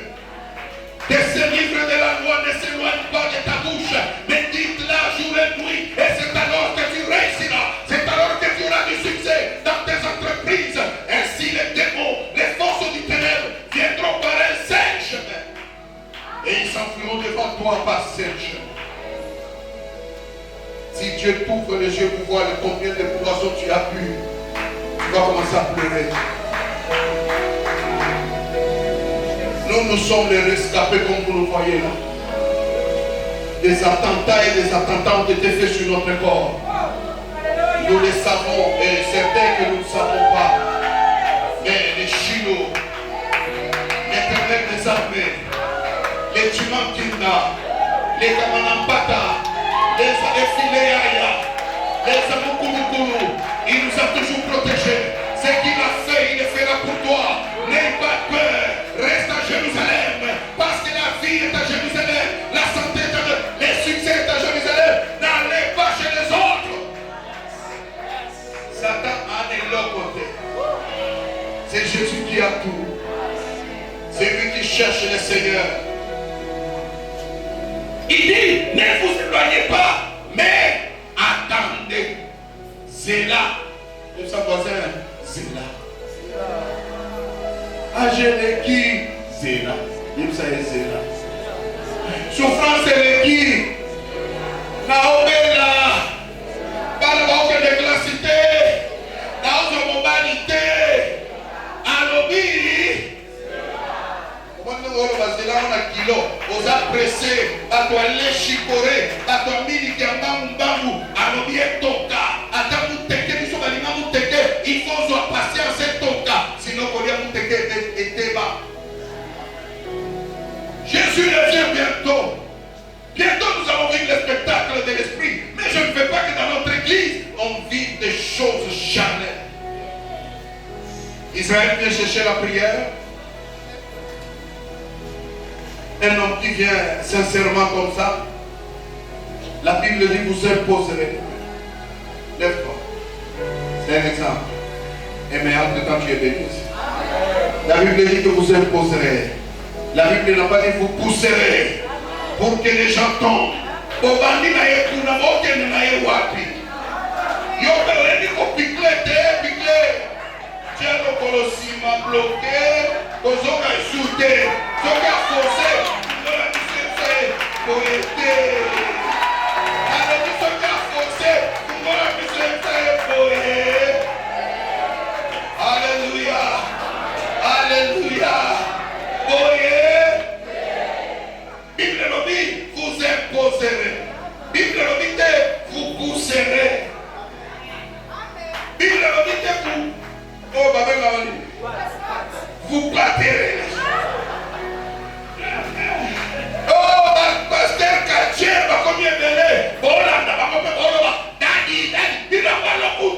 Que ce livre de la loi ne s'éloigne pas de ta bouche, mais dites-la jour et nuit, et c'est alors que tu réussiras, c'est alors que tu auras du succès dans tes entreprises. Ainsi les démons, les forces du ténèbre viendront et ils s'enfuiront devant toi par Serge. Si Dieu t'ouvre les yeux pour voir combien de poissons tu as bu, tu vas commencer à pleurer. Nous sommes les rescapés comme vous le voyez là. Des attentats et des attentats ont été faits sur notre corps. Nous les savons et certains que nous ne savons pas. Mais les Chinois, l'Éternel des armées, les Tumankina, les Kamanampata, les Filéaya, les Amukumukuru, il nous a toujours protégés. Ce qu'il a fait, il le fera pour toi. N'aie pas peur, reste à Jérusalem, parce que la vie est à Jérusalem, la santé est à Jérusalem, les succès est à Jérusalem. N'allez pas chez les autres. Satan a de l'autre côté. C'est Jésus qui a tout. C'est lui qui cherche le Seigneur. Il dit, ne vous éloignez pas, mais attendez. C'est là. Et sa voisin, c'est là. Ageleki, c'est là. Il me savait, c'est là. Souffrance, c'est qui? Naobela. Pas le manque de glacité. Dans une mobilité. Alobi. Comment nous allons passer là? On a kilo. On a pressé. À toi, les chicorés. À toi, mini qui a bambou. Alobi est toka. Attends, vous teke, nous sommes aliments, vous teke. Il faut avoir patience et toka. Sinon, on va vous teke et débat. Jésus revient bientôt. Bientôt, nous allons vivre le spectacle de l'esprit. Mais je ne veux pas que dans notre église, on vive des choses charnelles. Israël vient chercher la prière. Un homme qui vient sincèrement comme ça, la Bible dit vous imposerez. Lève-toi. C'est un exemple. Et mais entre-temps, tu es béni. La Bible dit que vous imposerez. La Bible n'a pas dit vous pousserez pour que les gens tombent. Obandi na ye kuna boke na ye wapi. Yo be ko picle te picle. Tiens le colosima bloqué, kozoka shooté, zoka forcé, zoka disé poété. Alors tu zoka forcé, zoka disé poété. Alléluia. Alléluia. Poété. Bible le dit, vous imposerez. Bible le dit, vous pousserez. Bible le dit, vous. Oh, Babel vous battrez. Oh, pasteur Katier, combien belé. Oh là, Dadi, il n'a pas le coup.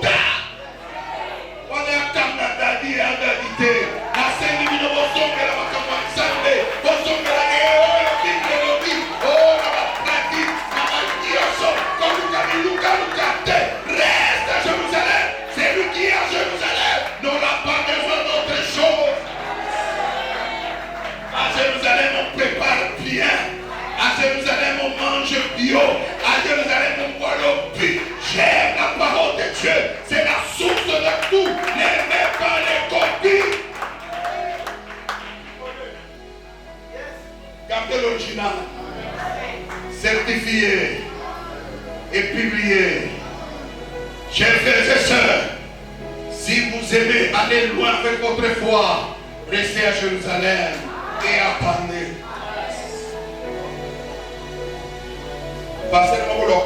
On est à Kanda, Dadi, à Dadité. La scène de l'innovation, elle va commencer à s'amener. Bon, son gars, oh, la Bible le dit. Oh, la pratique, la maldition, comme Lucas, reste à Jérusalem. C'est lui qui est à Jérusalem. N'aura pas besoin d'autre chose. À Jérusalem, on prépare bien. À Jérusalem, on mange bio. À Jérusalem, on boit l'eau pure. J'aime la parole de Dieu. C'est la source de tout. N'aimez pas les copies. Gardez l'original. Certifié et publié. Chers frères et sœurs, si vous aimez aller loin avec votre foi, restez à Jérusalem et attendez. Pasteur Mokolo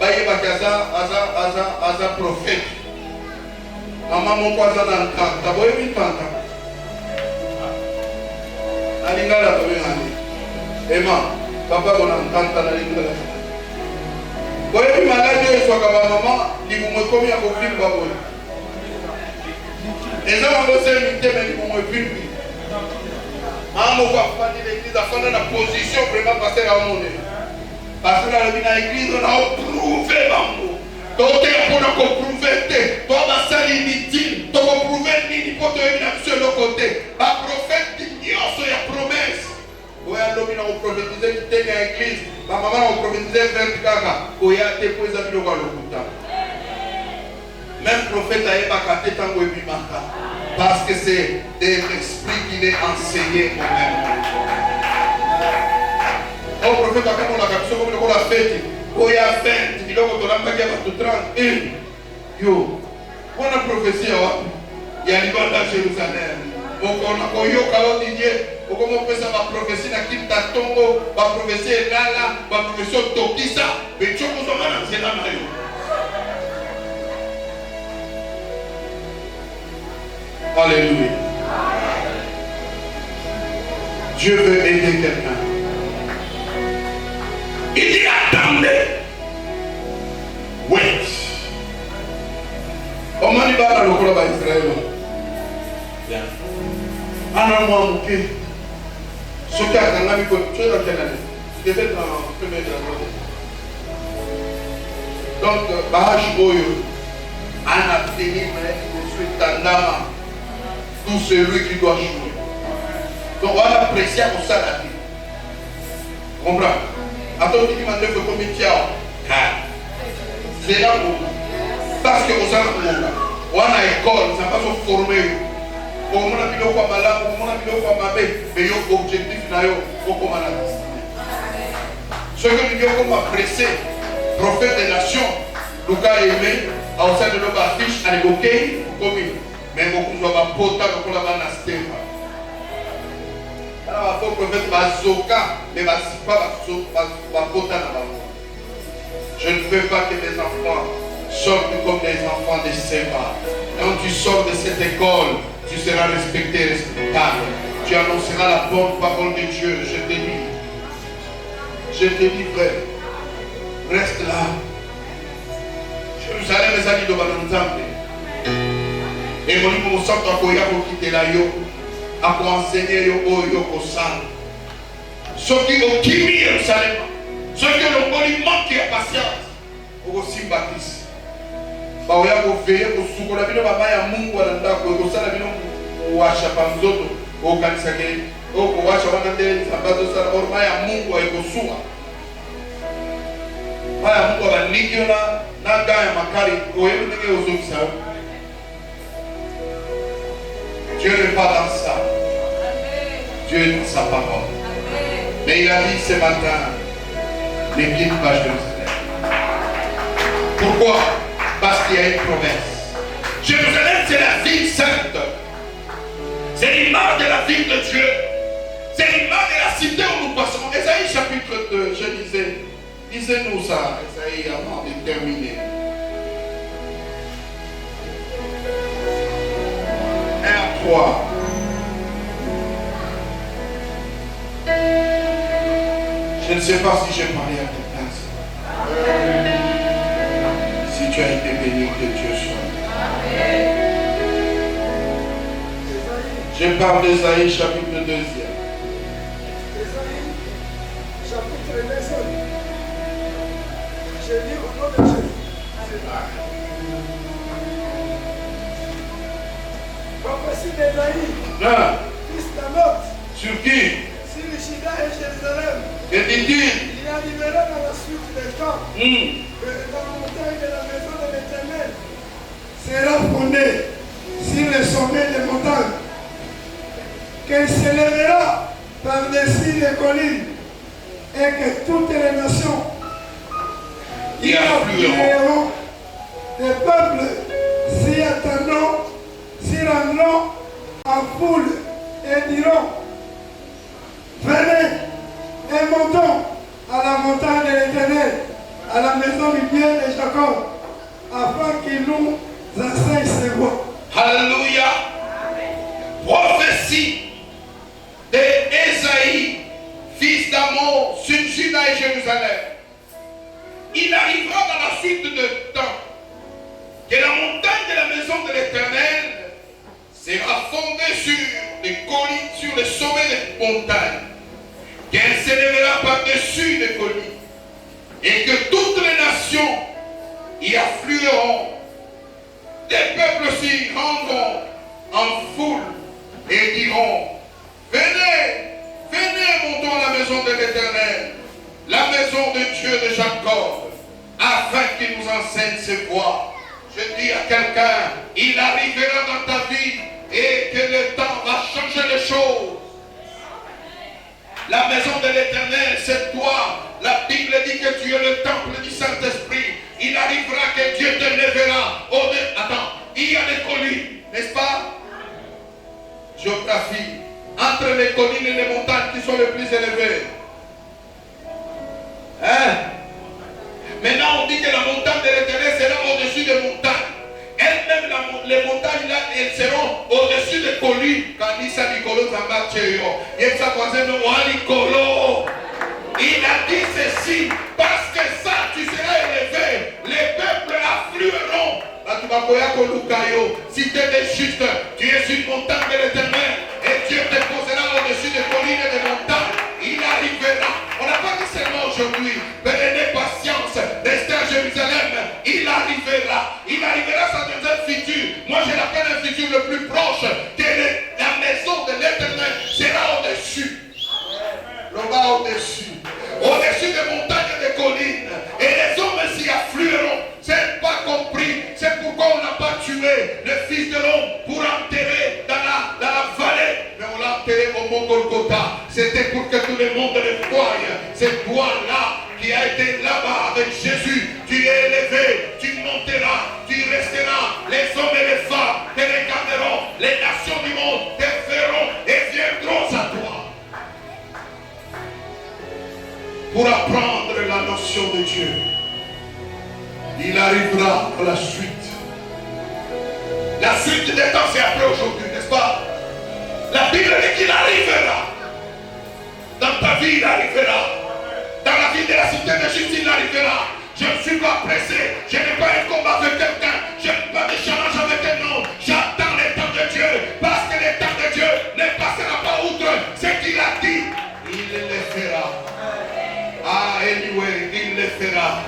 Baye Bakaza, Aza prophète. Maman mon cousin dans le camp, t'as beau aimer tanta. Alingala tobe ngani. Emma, papa mon tanta na lingala. Boye malade so ka maman, li mo komi ako film baboy. Et ça va se limiter mais pour me film. Amo va faire l'église à fond la position vraiment passer à mon nez. Parce que dans l'église, on a prouvé l'amour. Donc, on a prouvé. Toi, ma salle inutile. Tu as prouvé ni pour te venir sur le côté. Ma prophète dit, il y a une promesse. Oui, l'homme a prophétisé qui était dans l'église. Ma maman a prophétisé vers le gaga. Oui, il y a des points à le coup. Même prophète a été bakaté tant que il manque. Parce que c'est de l'esprit qui est enseigné au même moment. Oh, prophète, comme on a capté, comme on l'a fait, oh, il y a 20, il y a 30. Yo, on a prophétie, il y a l'Ivan à Jérusalem. On a eu au Didier, on a fait ça, ma prophétie, na Kim Tatongo, ma prophétie Lala, ma prophétie Tokisa, mais tu as besoin de c'est là, Mario. Alléluia. Dieu veut aider quelqu'un. Il dit attendez. Wait. On m'a dit bah le Coran d'Israël. Un mois manqué. Ce qui a quand même tu es dans quelle année? Tu devais être en première de la journée. Donc, Bahaj Boyo, Anna Téni, je suis Tandama. Tout celui qui doit jouer. Donc, on va apprécier pour ça la vie. Comprends? Attends, tu m'as dit que comme il tient. C'est là où. Parce que vous savez, on a une école, ça va se former. On a mis le quoi malade, on a mis le quoi mabé, mais il y a un objectif là, il faut qu'on a destiné. Ce que nous disons comme apprécié, prophète des nations, Lucas aimé, au sein de notre affiche, à l'évoquer, comme il. Mais beaucoup de gens vont porter pour la bande à Stéphane. Alors, il faut que le bazoka, mais pas porter la bande. Je ne veux pas que mes enfants sortent comme des enfants de Séba. Quand tu sors de cette école, tu seras respecté, respectable. Tu annonceras la bonne parole de Dieu. Je te dis. Je te dis, frère. Reste là. Jérusalem est allé devant l'ensemble. Et mon livre, mon sang, quand il y a quitter là, à quoi enseigner, au sang. Ceux qui ont quitté Jérusalem, ceux qui ont manqué de patience, au sympathise. Baoya veiller pour souko la bino baba ya Mungu anataka ko sala bino washa pamzoto o kanisa ke o ko washa wakande sabato sala orma ya Mungu ayikosuka baya Mungu abanikiola na gaya makari o yebo ndenge ozokisa. Dieu n'est pas dans ça. Dieu est dans sa parole. Mais il a dit ce matin, les pieds de page de Jérusalem. Pourquoi? Parce qu'il y a une promesse. Jérusalem, c'est la ville sainte. C'est l'image de la ville de Dieu. C'est l'image de la cité où nous passons. Ésaïe chapitre 2, je disais. Lisez-nous ça, Ésaïe, avant de terminer. 1-3. Je ne sais pas si j'ai parlé à quelqu'un. Si tu as été béni, que Dieu soit. Je parle d'Ésaïe chapitre 2. Ésaïe chapitre 2. Je lis au nom de Jésus. Prophétie d'Ésaïe, fils d'Amoth. Sur qui? Sur Juda et Jérusalem. Que dit-il? Il arrivera dans la suite des temps. Que dans la montagne de la maison de l'Éternel sera fondée sur les sommets des montagnes. Qu'elle s'élèvera par-dessus les collines et que toutes les nations y afflueront. Les peuples s'y attendront, s'y rendront en foule et diront: venez et montons à la montagne de l'Éternel, à la maison du Dieu de Jacob, afin qu'il nous enseigne ses voies. Alléluia. Prophétie d'Ésaïe, fils d'Amoth, sur Juda et Jérusalem. Il arrivera dans la suite de temps que la montagne de la maison de l'Éternel sera fondée sur les collines, sur les sommets des montagnes, qu'elle s'élèvera par-dessus les collines, et que toutes les nations y afflueront. Des peuples s'y rendront en foule et diront: venez, venez, montons à la maison de l'Éternel, la maison de Dieu de Jacob, afin qu'il nous enseigne ses voies. Je dis à quelqu'un, il arrivera dans ta vie et que le temps va changer les choses. La maison de l'Éternel, c'est toi. La Bible dit que tu es le temple du Saint-Esprit. Il arrivera que Dieu te lèvera. Attends, il y a des collines, n'est-ce pas? Géographie. Entre les collines et les montagnes qui sont les plus élevées. Hein? Maintenant, on dit que la montagne de l'Éternel sera au-dessus des montagnes. Elle-même, les montagnes là, elles seront au-dessus des collines. Quand il s'est Nicolo, ça marche. Il a dit ceci, parce que ça, tu seras élevé. Les peuples afflueront. Si tu es juste, tu es une montagne de l'Éternel. Et Dieu te posera au-dessus des collines et des montagnes. Il arrivera. On n'a pas dit seulement aujourd'hui. Prenez patience. Restez à Jérusalem. Il arrivera. Il arrivera ça dans un futur. Moi, je l'appelle un futur le plus proche. Que la maison de l'Éternel sera au-dessus. Le bas au-dessus. Au-dessus des montagnes et des collines. Et les hommes s'y afflueront. C'est pas compris. C'est pourquoi on n'a pas tué le Fils de l'homme pour enterrer dans la vallée. Mais on l'a enterré au mont Golgotha. C'était pour que tout le monde le voie. C'est toi-là qui a été là-bas avec Jésus. Tu es élevé, tu monteras, tu resteras. Les hommes et les femmes te regarderont. Les nations du monde te verront et viendront à toi. Pour apprendre la notion de Dieu. Il arrivera à la suite. La suite des temps, c'est après aujourd'hui, n'est-ce pas? La Bible dit qu'il arrivera. Dans ta vie, il arrivera. Dans la vie de la cité de Jésus, il arrivera. Je ne suis pas pressé. Je n'ai pas un combat avec quelqu'un. Je n'ai pas de challenge avec un homme. J'attends le temps de Dieu. Parce que le temps de Dieu ne passera pas outre ce qu'il a dit. Il le fera. Ah, anyway, il le fera.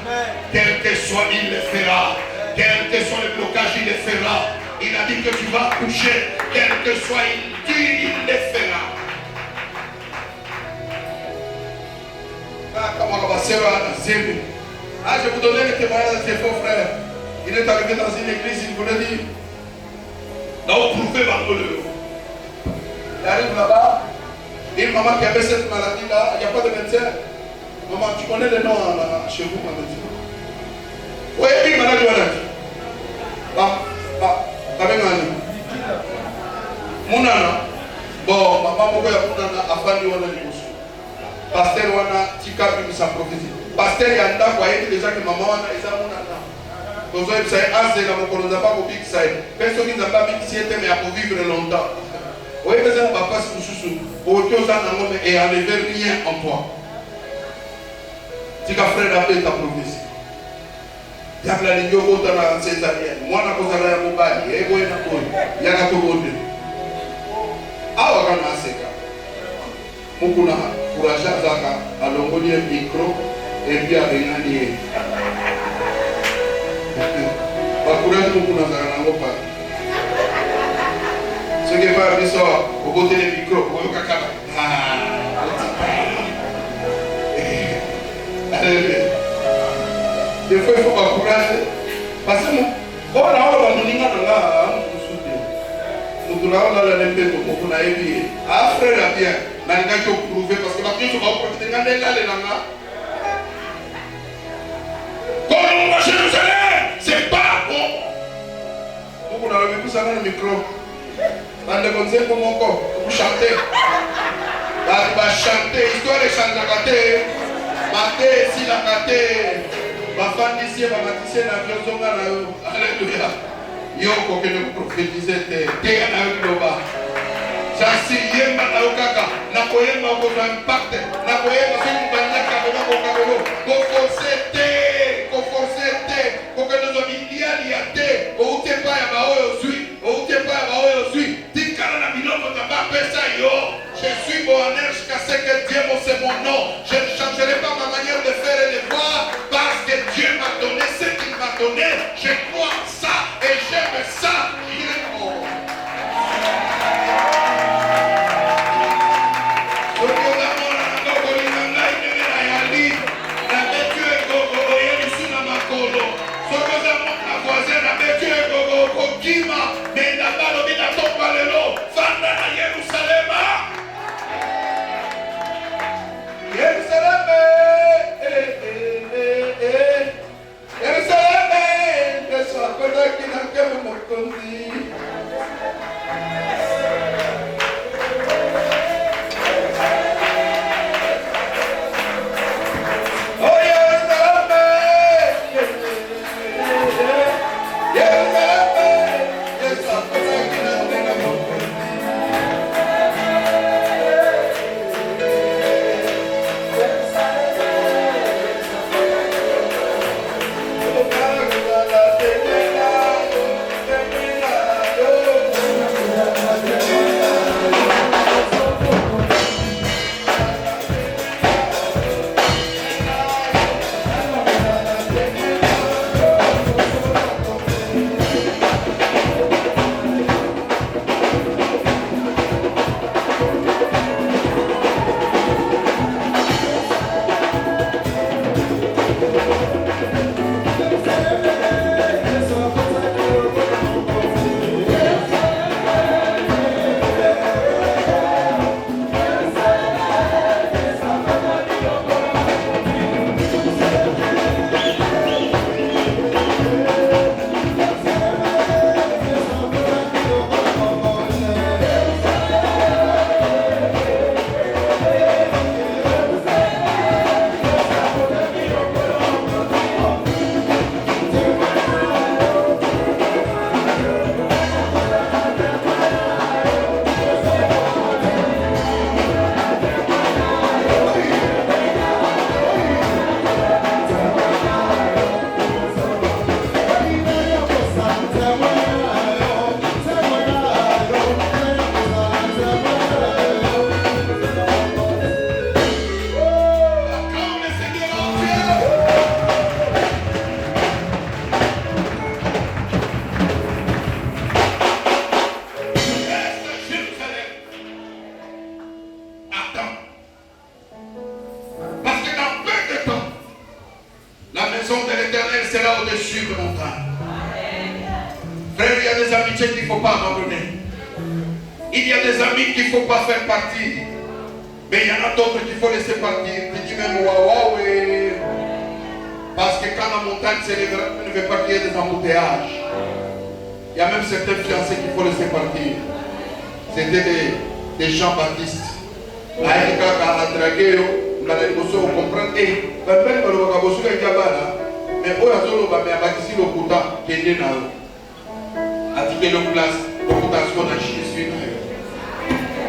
Quel que soit, il le fera. Quel que soit le blocage, il le fera. Il a dit que tu vas coucher. Quel que soit, il le fera. Ah, comment on va se faire? Ah, je vous donnais le témoignage de ses faux frères. Il est arrivé dans une église, il voulait dire. Donc, trouvez Bandolero. Il arrive là-bas. Une maman qui avait cette maladie-là, il n'y a pas de médecin. Maman, tu connais les noms chez vous, maman? Oui, oui, maladie, Munana. Bon, maman, moi, Munana, afin de Wana Libosu. Pasteur Wana, Tika, puis sa prophétie. Pasteur Yanda, voyez déjà que maman Wana, ils ont Munana. Donc, vous savez, assez, la mokolo n'a pas bobik, ça est. Personne qui n'a pas bik, si mais à vivre longtemps. Vous voyez, ça va pas se coucher. Pour que ça n'enlève et enlever rien en toi. Tika frère appelle ta prophétie. Yabla ni yoko tana césarienne. Moi na kozala ya mobali. Ego ena koy. Yaka to bonde. Awa kana aseka. Mukuna courage zaka alongoli un micro et puis abenani. Ba courage mukuna zaka nango pa. Ce qui va biso au côté du micro ko kakala. Des fois, il faut pas courage. Parce que on a un moninga là, nous avons la lempé pour qu'on aille bien. Ah frère, bien. Nanga qui prouvé parce que la fille va profiter de la langa. Quand on va chez Jérusalem, c'est pas bon. Vous n'avez plus ça dans le micro. Dans le concert pour mon corps, vous chantez. Va chanter, histoire de chanter. Maté, si la maté. Bafandisi bamatisi na vyozonga na yo. Alléluia. Yo kokene prophétiser te na yo loba. Jasi yemba na yo kaka na koyemba ko na impact na koyemba simu banyaka bana ko kabelo. Ko forcer te ko kene zo indiali ya te o te pa ya ba oyo sui tikala na biloko ta ba pesa yo. Je suis bonheur jusqu'à ce que Dieu c'est mon nom. Je ne changerai pas ma manière de faire et de voir parce que Dieu m'a donné ce qu'il m'a donné. Je crois en ça et j'aime ça. Il est mort. restera au-dessus de montagne. Frère, il y a des amitiés qu'il ne faut pas abandonner. Il y a des amis qu'il ne faut pas faire partie. Mais il y en a d'autres qu'il faut laisser partir. Tu dis même waouh, parce que quand la montagne s'élèvera, tu ne veux pas qu'il y ait des embouteillages. Il y a même certains fiancés qu'il faut laisser partir. C'était des Jean-Baptiste. Là, il y a un dragué, on a les choses à comprendre. Et même le Bosu est là. Mais où est-ce que va bâtir le Kouta qui est là? A dit que le place, le Kouta a Jésus.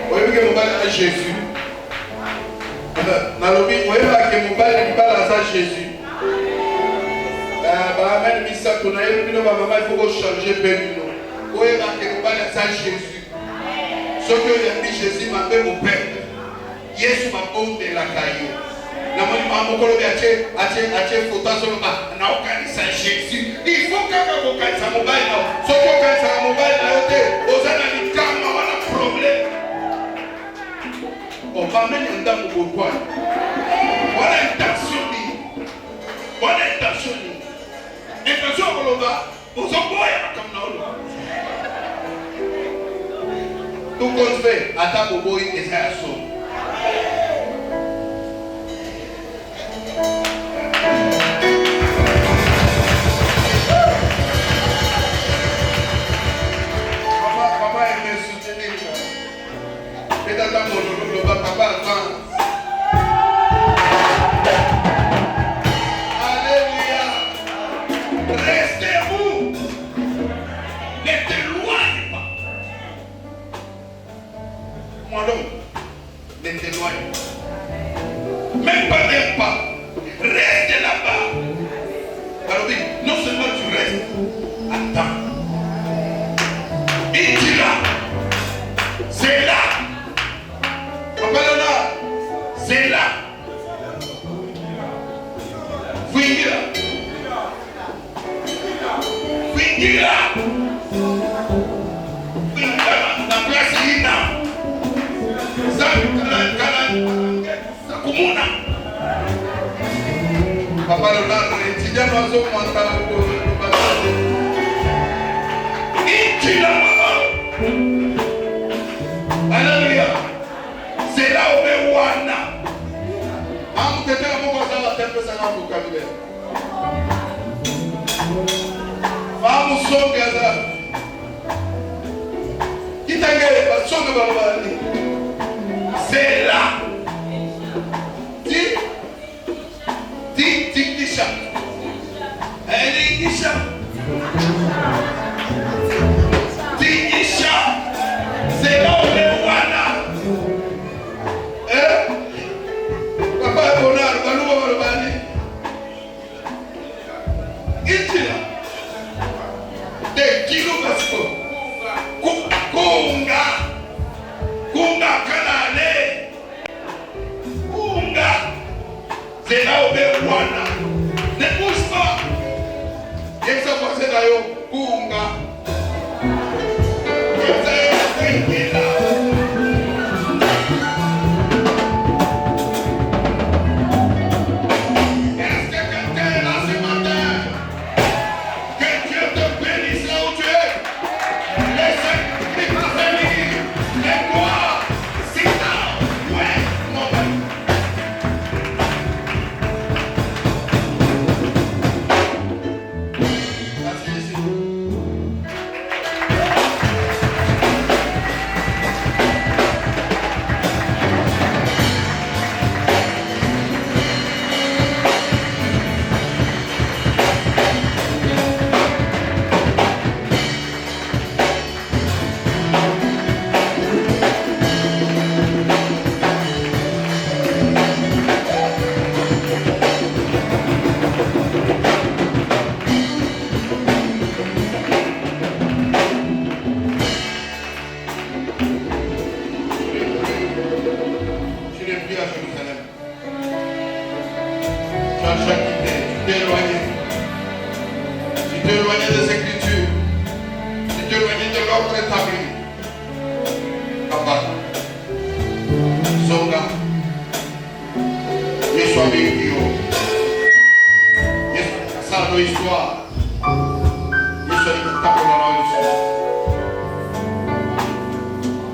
Vous voyez que mon bal a Jésus. Nalobi, vous voyez que mon bal a Jésus. Amen, Missa, tu n'as pas il faut changer Bénino. Vous voyez que mon bal a Jésus. Ce que dit Jésus m'a fait mon père. Yesu m'a bombe la caillou. La mokolo biache ache fota solo na okanisa Jésus. Il faut que vous okanisa mobile na. So ko okanisa mobile na yote ozana likama wana problème. On va mettre un dame au point. Voilà intention ni. Voilà intention ni. Intention koloba ozoboya comme na olo. Tout compte fait ata boboyi ezaya so. Papa aime soutenir. Et dans mon papa avance. Alléluia. Restez vous. Ne t'éloigne pas. Moi donc, ne t'éloigne pas. Même pas d'un pas. Reste là-bas. Alors oui, non seulement tu restes, attends. Il dit là, c'est là. Papa là, c'est là. Fouille là. Fouille là. La place est là. Ça, Kumuna. Papa le étudiant d'oiseau monta il alléluia. C'est là où est Wana. Am tete la moko za la tempe sa na vocabulaire. Vamos songa za. Kitange ba songa ba bali. C'est là. Kisha. Elle Kisha. Kisha. C'est là où est Wana. Papa est bonheur, Balouba Balobani. Itila. Des kilos basco. Kunga. Kunga Kanale. Kunga. C'est là où est Wana. Ne bouge pas. Il s'est passé d'ailleurs. Kunga. Il s'est passé là. Est-ce que quelqu'un est là ce matin? Que Dieu te bénisse là où tu es. Les saints, ta famille, les gloires, c'est ça. Ouais, mon père. histoire. Il se dit que pour la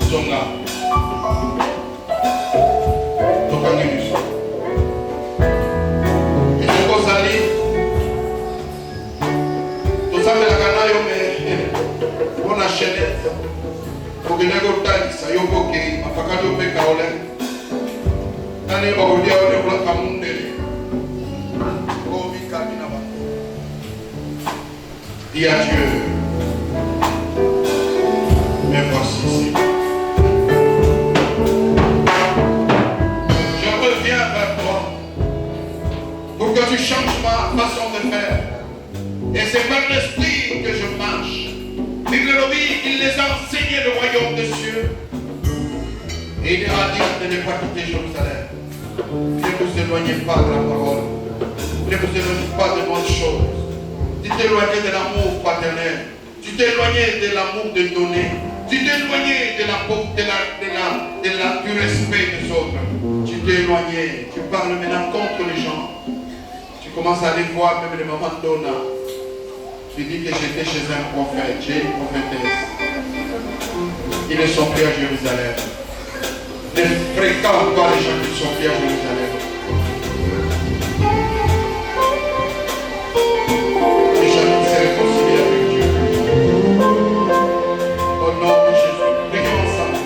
Zonga. Tokangimus. Et je pense aller. Tout ça, mais la canaille, mais on a chaîné. Pour que les gens ça y est, ok, ma facade au pécaolé. Nani bagodia ole kula kamunde. Komi kamina ba. Dis à Dieu. Mais voici ici. Je reviens vers toi pour que tu changes ma façon de faire. Et c'est par l'esprit que je marche. Bible dit qu'il les a enseignés le royaume des cieux. Et il leur a dit de ne pas quitter Jérusalem. Ne vous éloignez pas de la parole. Ne vous éloignez pas de bonnes choses. Tu t'éloignais de l'amour paternel. Tu t'éloignais de l'amour de donner. Tu t'éloignais du respect des autres. Tu t'éloignais. Tu parles maintenant contre les gens. Tu commences à aller voir même les mamans d'Ona. Tu dis que j'étais chez un prophète. J'ai une prophétesse. Ils ne sont plus à Jérusalem. Ne fréquente pas les gens qui sont plus à Jérusalem. Les gens qui se réconcilient avec Dieu. Au nom de Jésus, prions ensemble.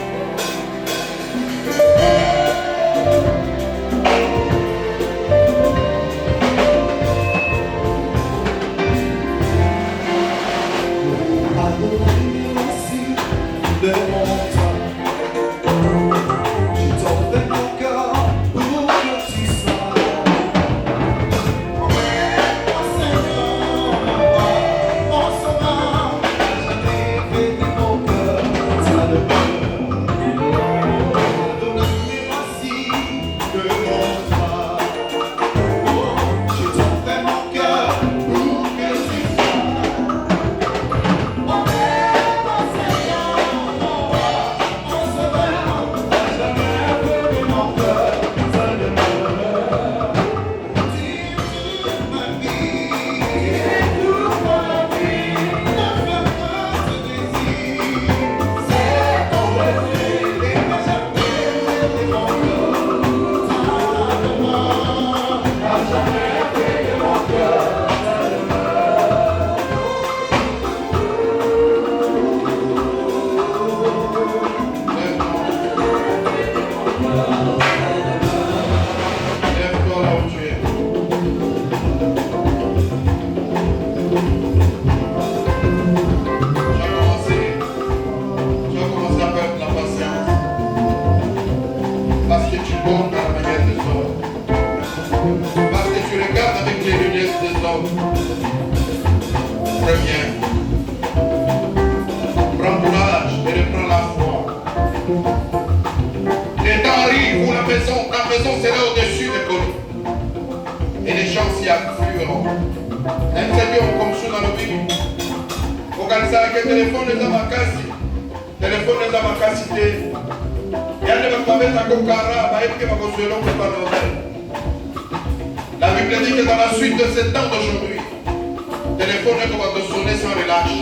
La Bible dit que dans la suite de ce temps d'aujourd'hui, le téléphone va te sonner sans relâche.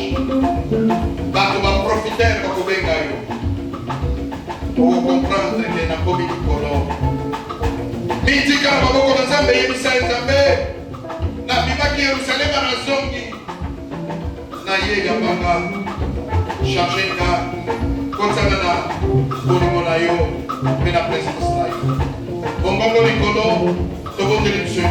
Tu vas profiter de pour comprendre qu'il n'y a pas de color. Midi kama maboko na Nzambe yebisa Nzambe na bimaki Yerusalem na zongi na ye yambanga changer ka konsana na bonimo na yo pe na présence na yo bongo likolo to bondeli biso.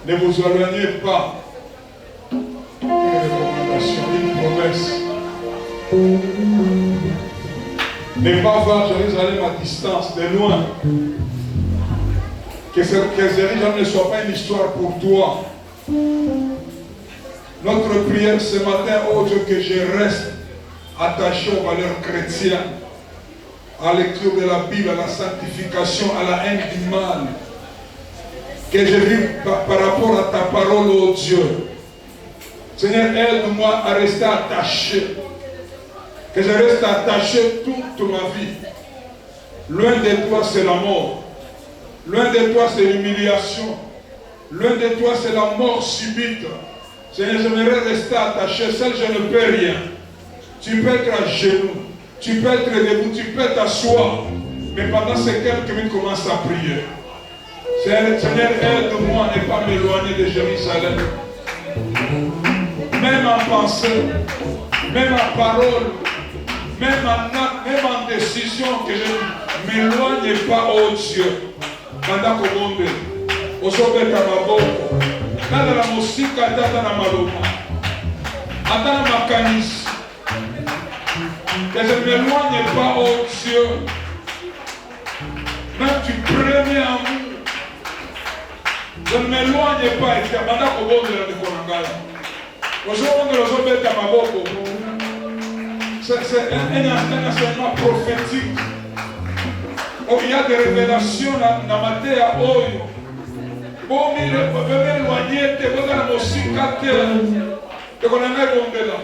Ne vous éloignez pas. Une recommandation, une promesse. Ne pas voir Jérusalem à distance, de loin. Que Jérusalem ne soit pas une histoire pour toi. Notre prière ce matin, oh Dieu, que je reste attaché aux valeurs chrétiennes, à la lecture de la Bible, à la sanctification, à la haine du mal. Que je vive par rapport à ta parole, oh Dieu. Seigneur, aide-moi à rester attaché. Que je reste attaché toute ma vie. Loin de toi, c'est la mort. Loin de toi, c'est l'humiliation. Loin de toi, c'est la mort subite. Seigneur, j'aimerais rester attaché. Seul, je ne peux rien. Tu peux être à genoux. Tu peux être debout. Tu peux t'asseoir. Mais pendant ces quelques minutes, commence à prier. Seigneur, aide-moi à ne pas m'éloigner de Jérusalem. Même en pensée, même en parole, même en acte, même en décision, que je ne m'éloigne pas, oh Dieu. Pendant que mon Dieu, au sommet de ma boque, dans la musique, dans la maloma, dans ma canisse, que je ne m'éloigne pas, oh Dieu, même du premier amour. Je ne m'éloigne pas, et pendant que mon Dieu de Konangala, au sommet de ma boque, c'est un enseignement prophétique. Oh, il y a des révélations dans ma terre. Oh, bon, il veut m'éloigner, tu vas dans la musique, tu connais là.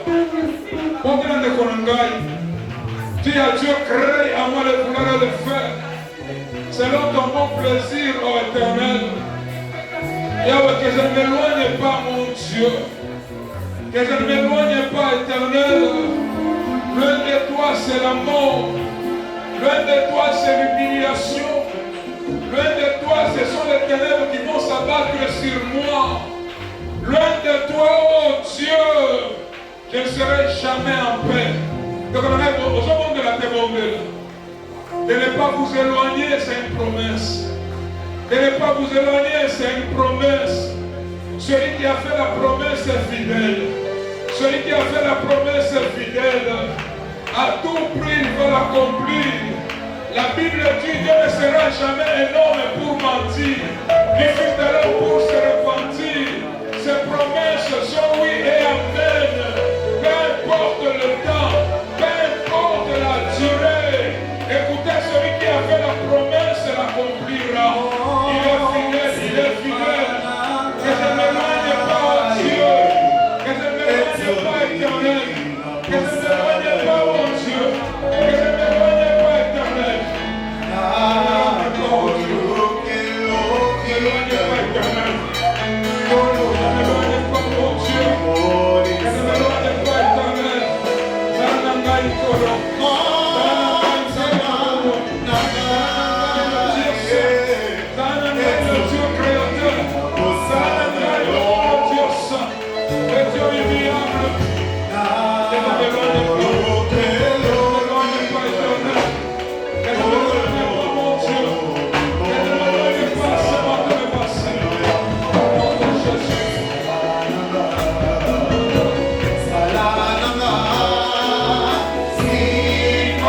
Bon, tu n'as pas tu as Dieu créé à moi le vouloir et le faire. Selon ton bon plaisir, oh éternel. Yahweh, que je ne m'éloigne pas, mon Dieu. Que je ne m'éloigne pas, éternel. Loin de toi, c'est la mort. Loin de toi, c'est l'humiliation. Loin de toi, ce sont les ténèbres qui vont s'abattre sur moi. Loin de toi, oh Dieu, je ne serai jamais en paix. Donc, de ne pas vous éloigner, c'est une promesse. De ne pas vous éloigner, c'est une promesse. Celui qui a fait la promesse est fidèle. Celui qui a fait la promesse est fidèle. À tout prix, il va l'accomplir. La Bible dit Dieu ne sera jamais un homme pour mentir, ni fils de l'homme pour se repentir. Ses promesses sont oui et amen. Peu importe le temps, peu importe la durée. Écoutez, celui qui a fait la promesse l'accomplira. Il est fidèle, il est fidèle. Que je ne m'éloigne pas, oh Dieu. Que je ne m'éloigne pas, éternel. Que je ne m'éloigne pas, oh Dieu. Que je ne m'éloigne pas, éternel. See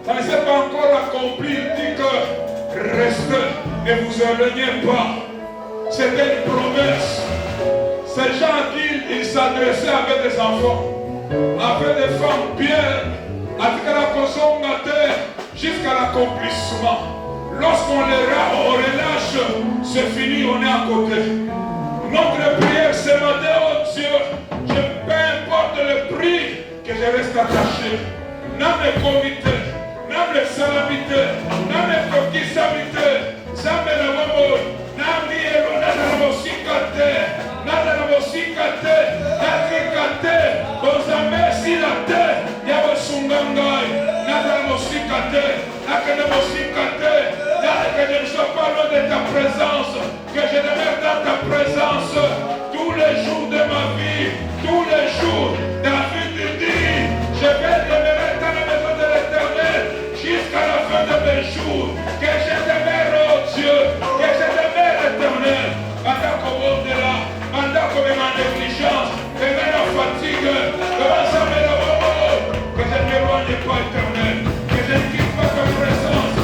Ça ne s'est pas encore accompli. Il dit que restez, ne vous éloignez pas. C'était une promesse. Ces gens à qui il s'adressait avec des enfants, avec des femmes bien, avec la consommation jusqu'à l'accomplissement. Lorsqu'on on relâche, c'est fini, on est à côté. Notre prière ce matin, oh Dieu, peu importe le prix, que je reste attaché. N'a mes comités, n'a mes salamités, n'a mes coquisamités, n'a mes lavabos, n'a mes lavabosicate, n'a lavabosicate, n'a kikate, dans un messi la terre, y'a le sungangai, n'a lavabosicate, n'a que lavabosicate. Que je ne sois pas loin de ta présence, que je demeure dans ta présence tous les jours de ma vie, tous les jours. David dit, je vais demeurer dans la maison de l'Éternel jusqu'à la fin de mes jours. Que je demeure, oh Dieu, que je demeure éternel. Pendant qu'on monte de là, pendant qu'on est en négligence, que je la fatigue, que ça me la que je ne m'éloigne pas éternel, que je ne quitte pas ta présence.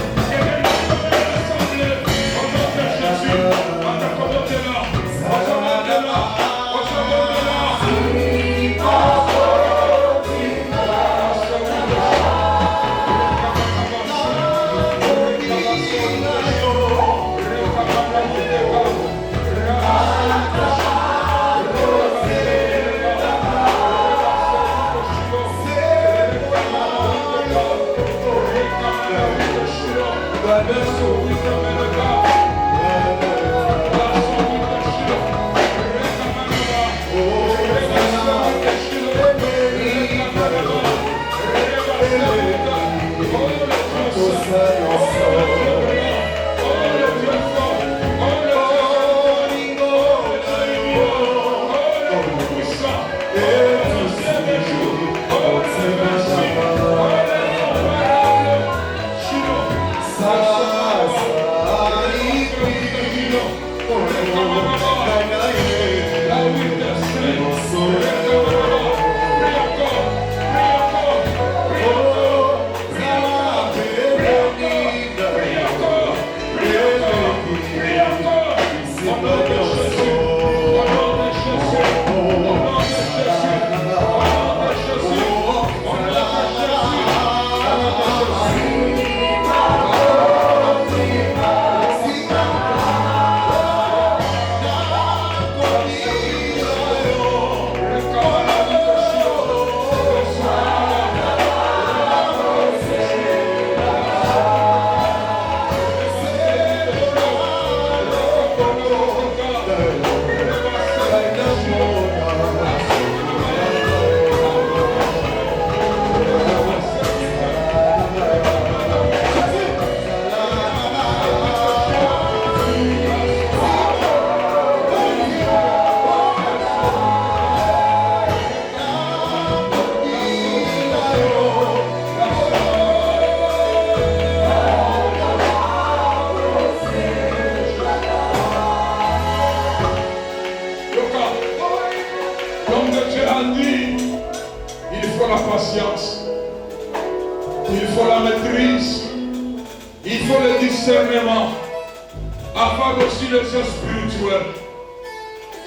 avoir aussi les yeux spirituels.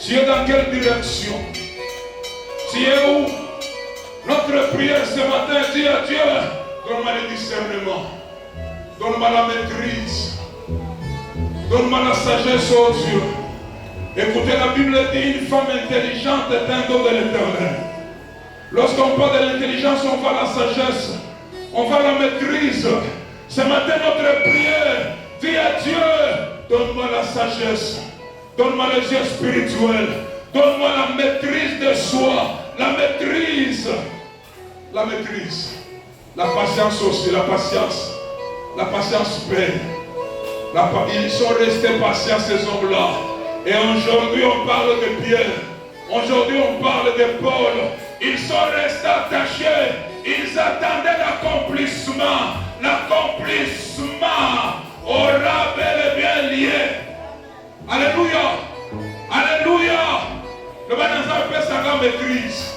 Tu es dans quelle direction? Tu es où? Notre prière ce matin dit à Dieu, donne-moi le discernement, donne-moi la maîtrise, donne-moi la sagesse, oh Dieu. Écoutez, la Bible dit, une femme intelligente est un don de l'Éternel. Lorsqu'on parle de l'intelligence, on voit la sagesse, on voit la maîtrise. Ce matin, notre prière dit à Dieu, donne-moi la sagesse, donne-moi les yeux spirituels, donne-moi la maîtrise de soi, la maîtrise, la patience aussi, la patience paye. Ils sont restés patients, ces hommes-là. Et aujourd'hui, on parle de Pierre, aujourd'hui, on parle de Paul. Ils sont restés attachés, ils attendaient l'accomplissement. L'accomplissement aura bel et bien lié. Alléluia. Alléluia. Le Banazar peut sa maîtrise,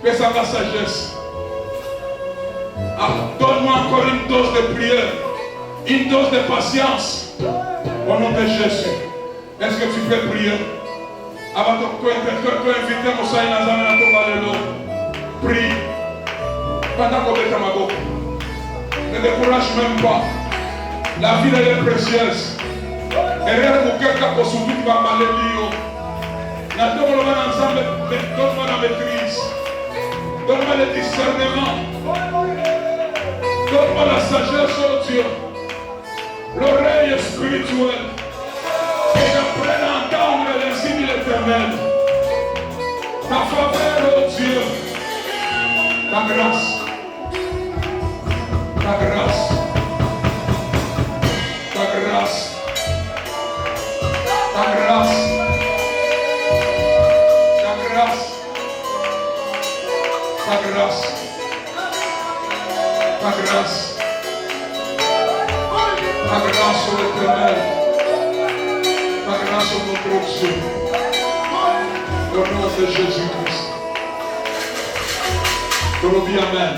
peut sa sagesse. Donne-moi encore une dose de prière, une dose de patience. Au nom de Jésus. Est-ce que tu peux prier? Avant de inviter mon saï Nazamé à ton balélo. Prie. Pendant qu'on met ta mago. Ne décourage même pas. La vie elle est précieuse. Et rien de quelqu'un qui souffre qui va mal lire. Donne-moi la maîtrise. Donne-moi le discernement. Donne-moi la sagesse, oh Dieu. L'oreille spirituelle. Et j'apprenne à entendre les signes de l'Éternel. Ta faveur, oh Dieu. Ta grâce. Ta grâce. Ta grâce. Ta grâce. Ta grâce. Ta grâce. Ta grâce. Ta grâce au l'Éternel. Ta grâce au notre Dieu. Au nom de Jésus-Christ. Tu le dis Amen.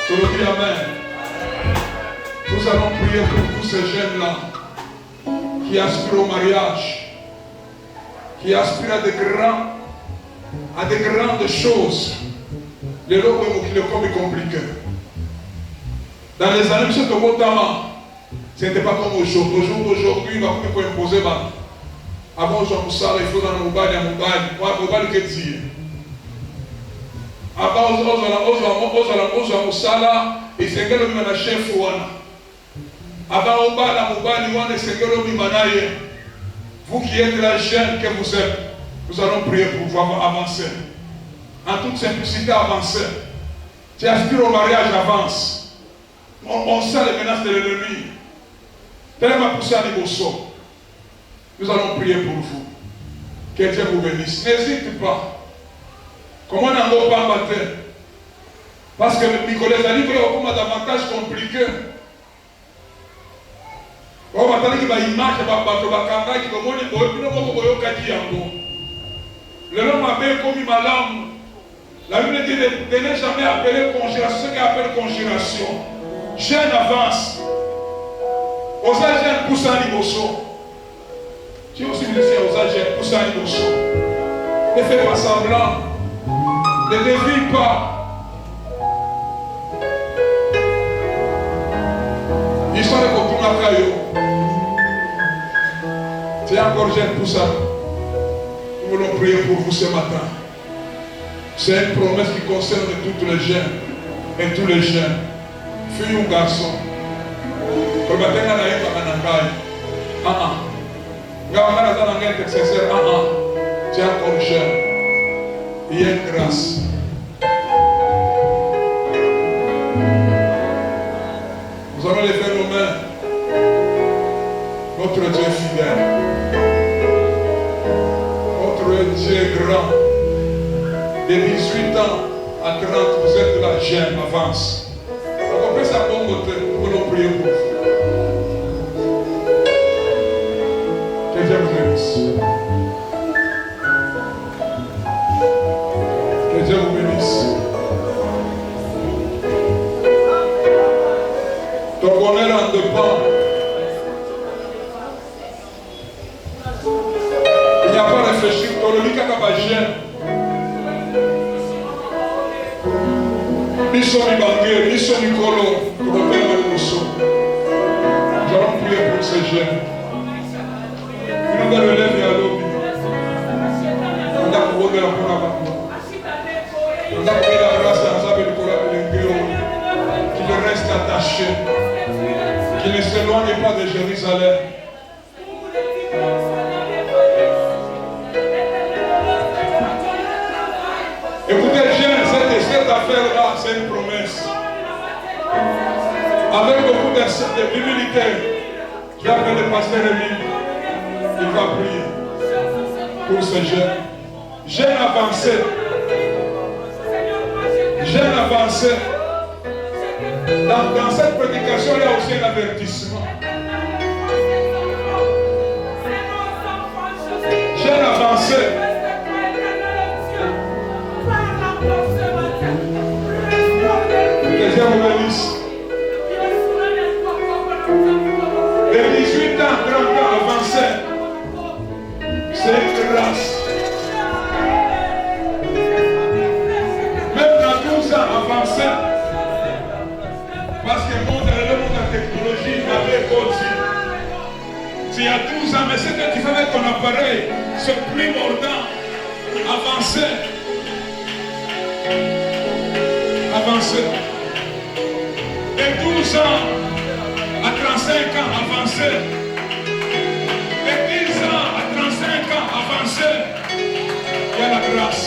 Tu le dis Amen. Nous allons prier pour tous ces jeunes-là qui aspirent au mariage, qui aspirent à de grandes choses. Les lois qui le comme compliqué. Dans les années, M. Tobotama, ce n'était pas comme aujourd'hui. Aujourd'hui, il va imposer. Avant, je me il faut dans le mobile, mobile que dire. Avant, on musala, et c'est que le chef wana. Avant, on va la mobile, wana, c'est que le manaye. Vous qui êtes la jeune que vous êtes, nous allons prier pour pouvoir avancer. En toute simplicité, avancer. Tu aspires au mariage, avance. On sent les menaces de l'ennemi. Tellement poussé à Nibosso. Nous allons prier pour vous. Que Dieu vous bénisse. N'hésite pas. Comment on n'en va pas matin? Parce que Nicolas a dit qu'il y a davantage compliqué. On va dire qu'il y a une image, le l'homme a bien commis ma langue. La Bible dit de ne jamais appeler conjuration, ce qu'on appelle conjuration. Jeune avance. Aux agents poussent à l'imosso. Tu es aussi blessé aux agents poussent à l'imosso. Ne fais pas semblant. Ne dévie pas. Ils sont les copains à Kayo. Tu es encore jeune pour ça. Nous voulons prier pour vous ce matin. C'est une promesse qui concerne toutes les jeunes et tous les jeunes, filles ou garçons. Tu es encore jeune. Il y a une grâce. Nous allons lever nos mains. Notre Dieu est fidèle. Notre Dieu est grand. De 18 ans à 30, vous êtes la jeune, avance. Donc on peut ça bon côté, nous voulons prier pour vous. Que Dieu vous bénisse. Que Dieu vous bénisse. Ton bonheur en dépend. Il n'y a pas à réfléchir. Ton le lit jeune. Nous sommes Ibangé, nous sommes Nicolo, nous allons prier pour ces jeunes. Nous allons lever à l'objet. Nous allons prier la nous allons prier la grâce à Nzambe qu'il reste attaché, qu'il ne s'éloigne pas de Jérusalem. Écoutez, jeunes, cette affaire-là, c'est une promesse. Avec beaucoup d'humilité, je vais appeler le pasteur Émile. Il va prier pour ces jeunes. Jeunes avancés. Jeunes avancés. Dans cette prédication, il y a aussi un avertissement. Jeunes avancés. avance. De 18 ans, 30 ans, avancer. C'est une grâce. Même dans 12 ans, avancer. Parce que le monde de la technologie n'avait pas aussi. C'est il y a 12 ans, mais ce que tu fais avec ton appareil, c'est plus mordant. Avancer. Avancer. De 12 ans à 35 ans, avancer. De 10 ans à 35 ans, avancer. Il y a la grâce.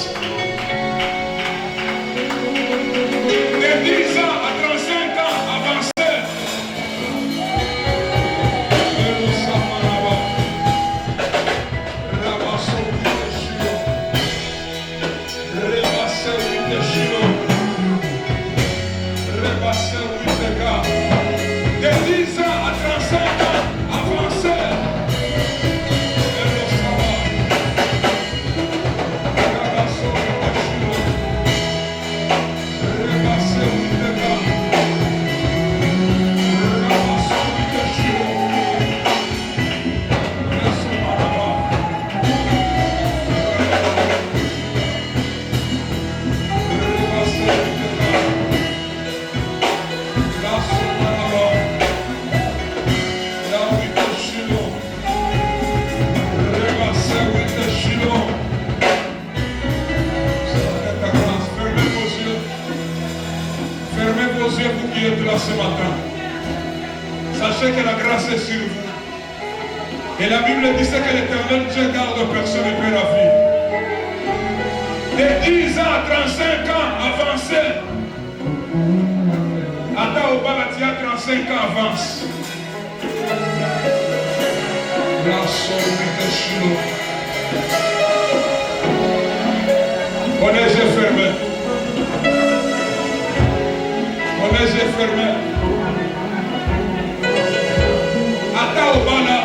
De 10 ans à 35 ans, avancer. De 10 ans à 35 ans, avancer. Vous qui êtes là ce matin, sachez que la grâce est sur vous. Et la Bible dit que l'Éternel Dieu garde personne et peut la vie. De 10 ans à 35 ans, avancez. Attends au Balatia, 35 ans, avance. On les yeux fermés. On les yeux fermés. Attends au bala.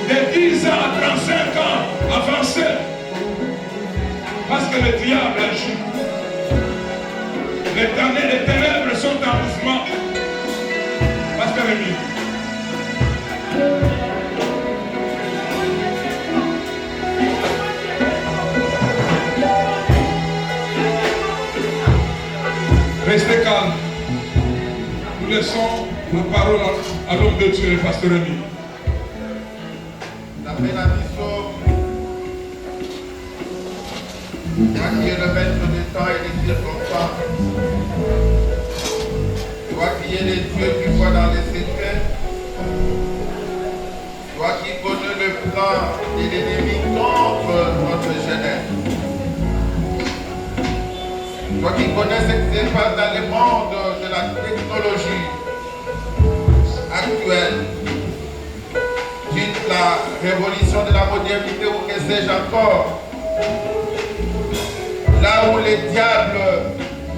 De 10 ans à 35 ans, avancez. Parce que le diable agit. Les ténèbres sont en mouvement. Pasteur Rémi. Restez calme. Nous laissons la parole à l'homme de Dieu, le pasteur Rémi. D'après la mission, toi qui es le maître du temps et des circonstances, toi qui es le Dieu qui voit dans les secrets, toi qui connais le plan de l'ennemi contre notre jeunesse, toi qui connais ce qui se passe dans le monde de la technologie actuelle, toute la révolution de la modernité ou que sais-je encore, là où le diable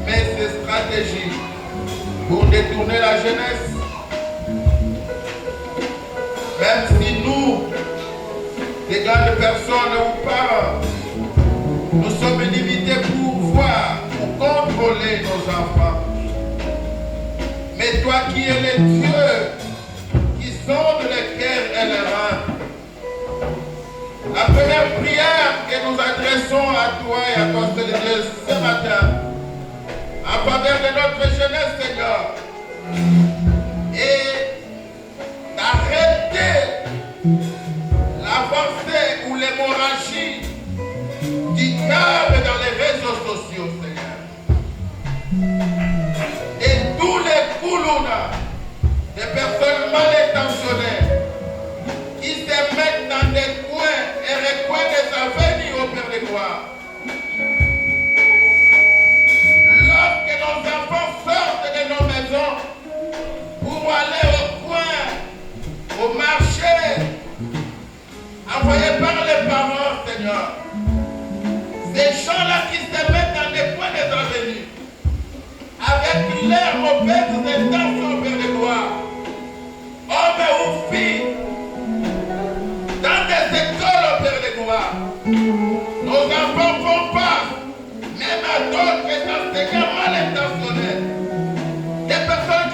met ses stratégies pour détourner la jeunesse, même si nous, des grandes personnes ou parents, nous sommes limités pour voir, pour contrôler nos enfants. Mais toi qui es le Dieu qui sonde les cœurs et les reins, la première prière que nous adressons à toi et à ton seul Dieu ce matin, en faveur de notre jeunesse, Seigneur, est d'arrêter l'avancée ou l'hémorragie du câble dans les réseaux sociaux, Seigneur. Et tous les coulounas des personnes mal intentionnées qui se mettent dans des coins et recoins des avenirs au Père de gloire. Lorsque nos enfants sortent de nos maisons pour aller au coin, au marché, envoyés par les parents, Seigneur, ces gens-là qui se mettent dans des coins des avenirs, avec l'air mauvaise intention au Père de gloire, hommes ou filles, dans des écoles au Père de gloire, nos enfants font face, même à d'autres enseignants mal intentionnés, des personnes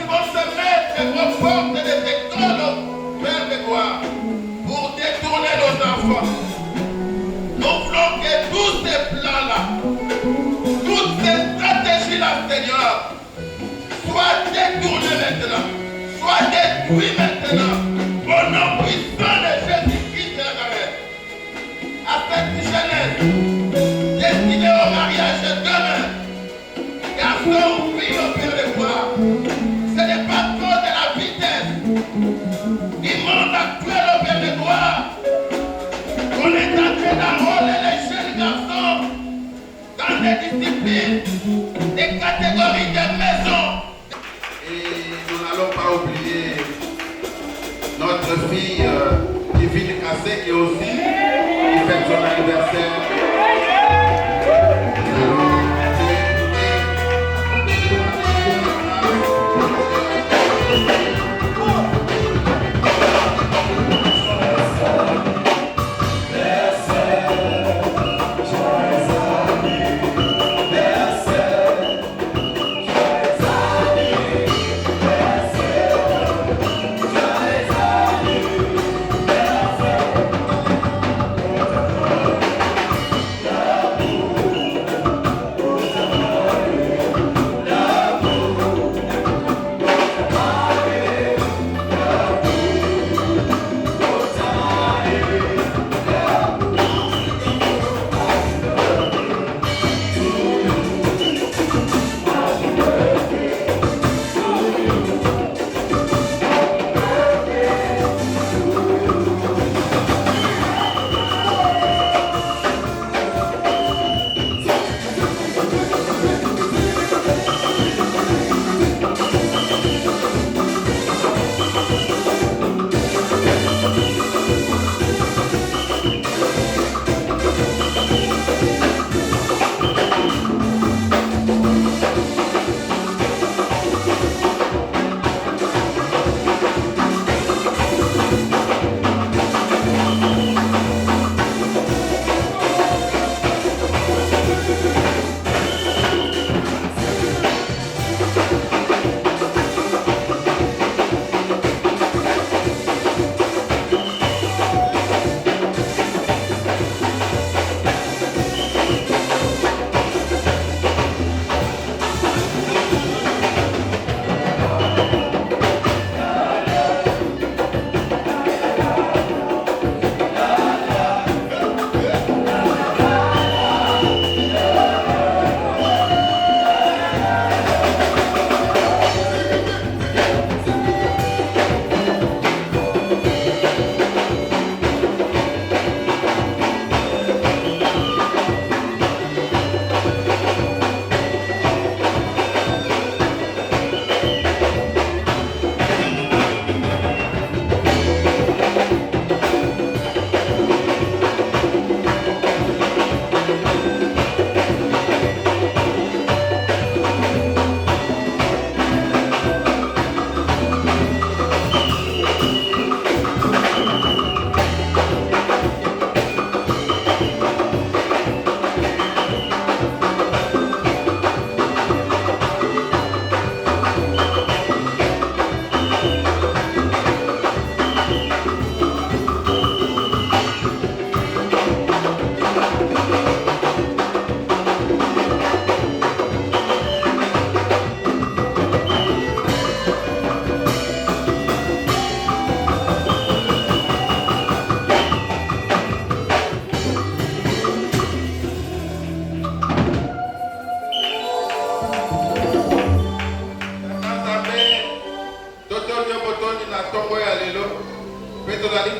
maintenant. Sois détruit maintenant. Au nom puissant de Jésus-Christ de Nazareth. À cette jeunesse destinée au mariage de demain. Garçon ou fille au Père de gloire. Ce n'est pas trop de la vitesse du monde actuel au Père de gloire. On est en train d'enrôler les jeunes garçons dans des disciplines, des catégories de maisons. Et nous n'allons pas oublier notre fille Divine Cassé qui aussi fête son anniversaire.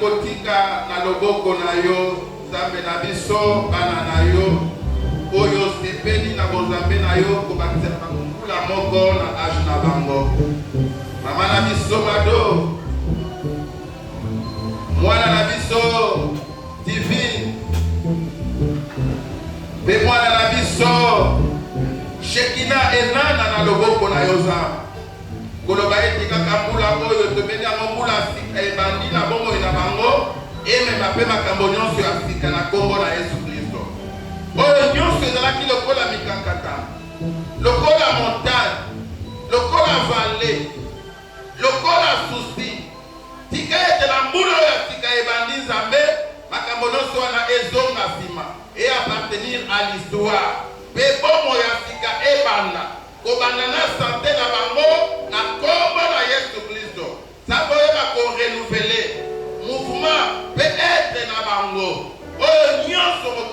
kotika na loboko na yo Nzambe na biso bana na yo oyo sepeli na bozambe na yo kobakisa bakula moko na age na bango mama na biso mado mwana na biso divine pe mwana na biso Shekina enana na loboko na yo Nzambe koloba ete kaka mbula oyo tobeli yango mbula sika ebandi na bomoi na bango emema mpe makambo nyonso ya sika na kombo na Yesu Kristo oyo nyonso ezalaki lokola mikakata lokola montagne lokola vale lokola susi tika ete na mbula oyo ya sika ebandi Nzambe makambo nyonso wana ezonga nsima e appartenir à l'histoire pe bomoi ya sika ebanda kobanda na sante na bango na kombo na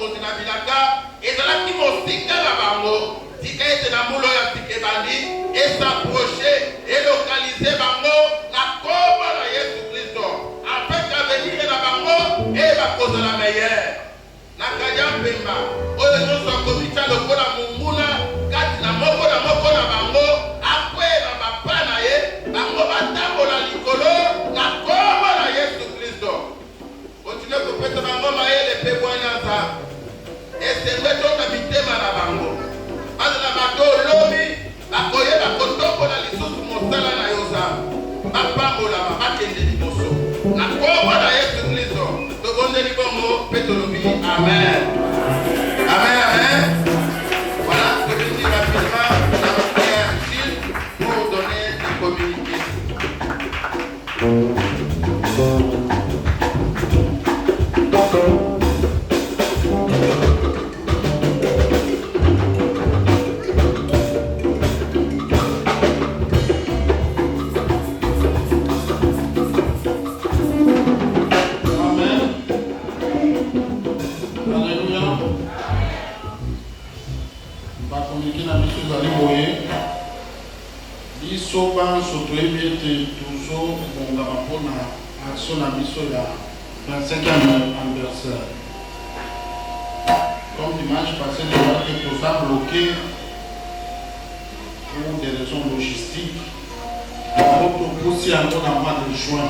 bokonzi na bilaka ezalaki mosika na bango tika ete na mulu oyo atika ebandi esaproche elokalize bango na kombo na Yesu Kristo afin qu'avenir na bango bakozala meilleur na kanya mpemba oyo nyonso akomita lokola munguna kati na moko na bango akwela bapa na ye bango batambola likolo na kombo na Yesu Kristo continue kopesa bango mayele mpe bwanyanza esengo tonga mitema na bango bazala bato olobi bakoyeba kotombola lisusu mosala na yoza bapambolama bakende liboso na kombo na Yesu Kristo tobondeli bongo mpe tolobi amen amen amen. Voilà, je vais dire rapidement la prière utile pour donner des communiqués. Surtout toujours pour la action de mission de 25e anniversaire. Comme dimanche passé, nous avons été tout ça bloqué pour des raisons logistiques. Nous avons aussi un mois de juin.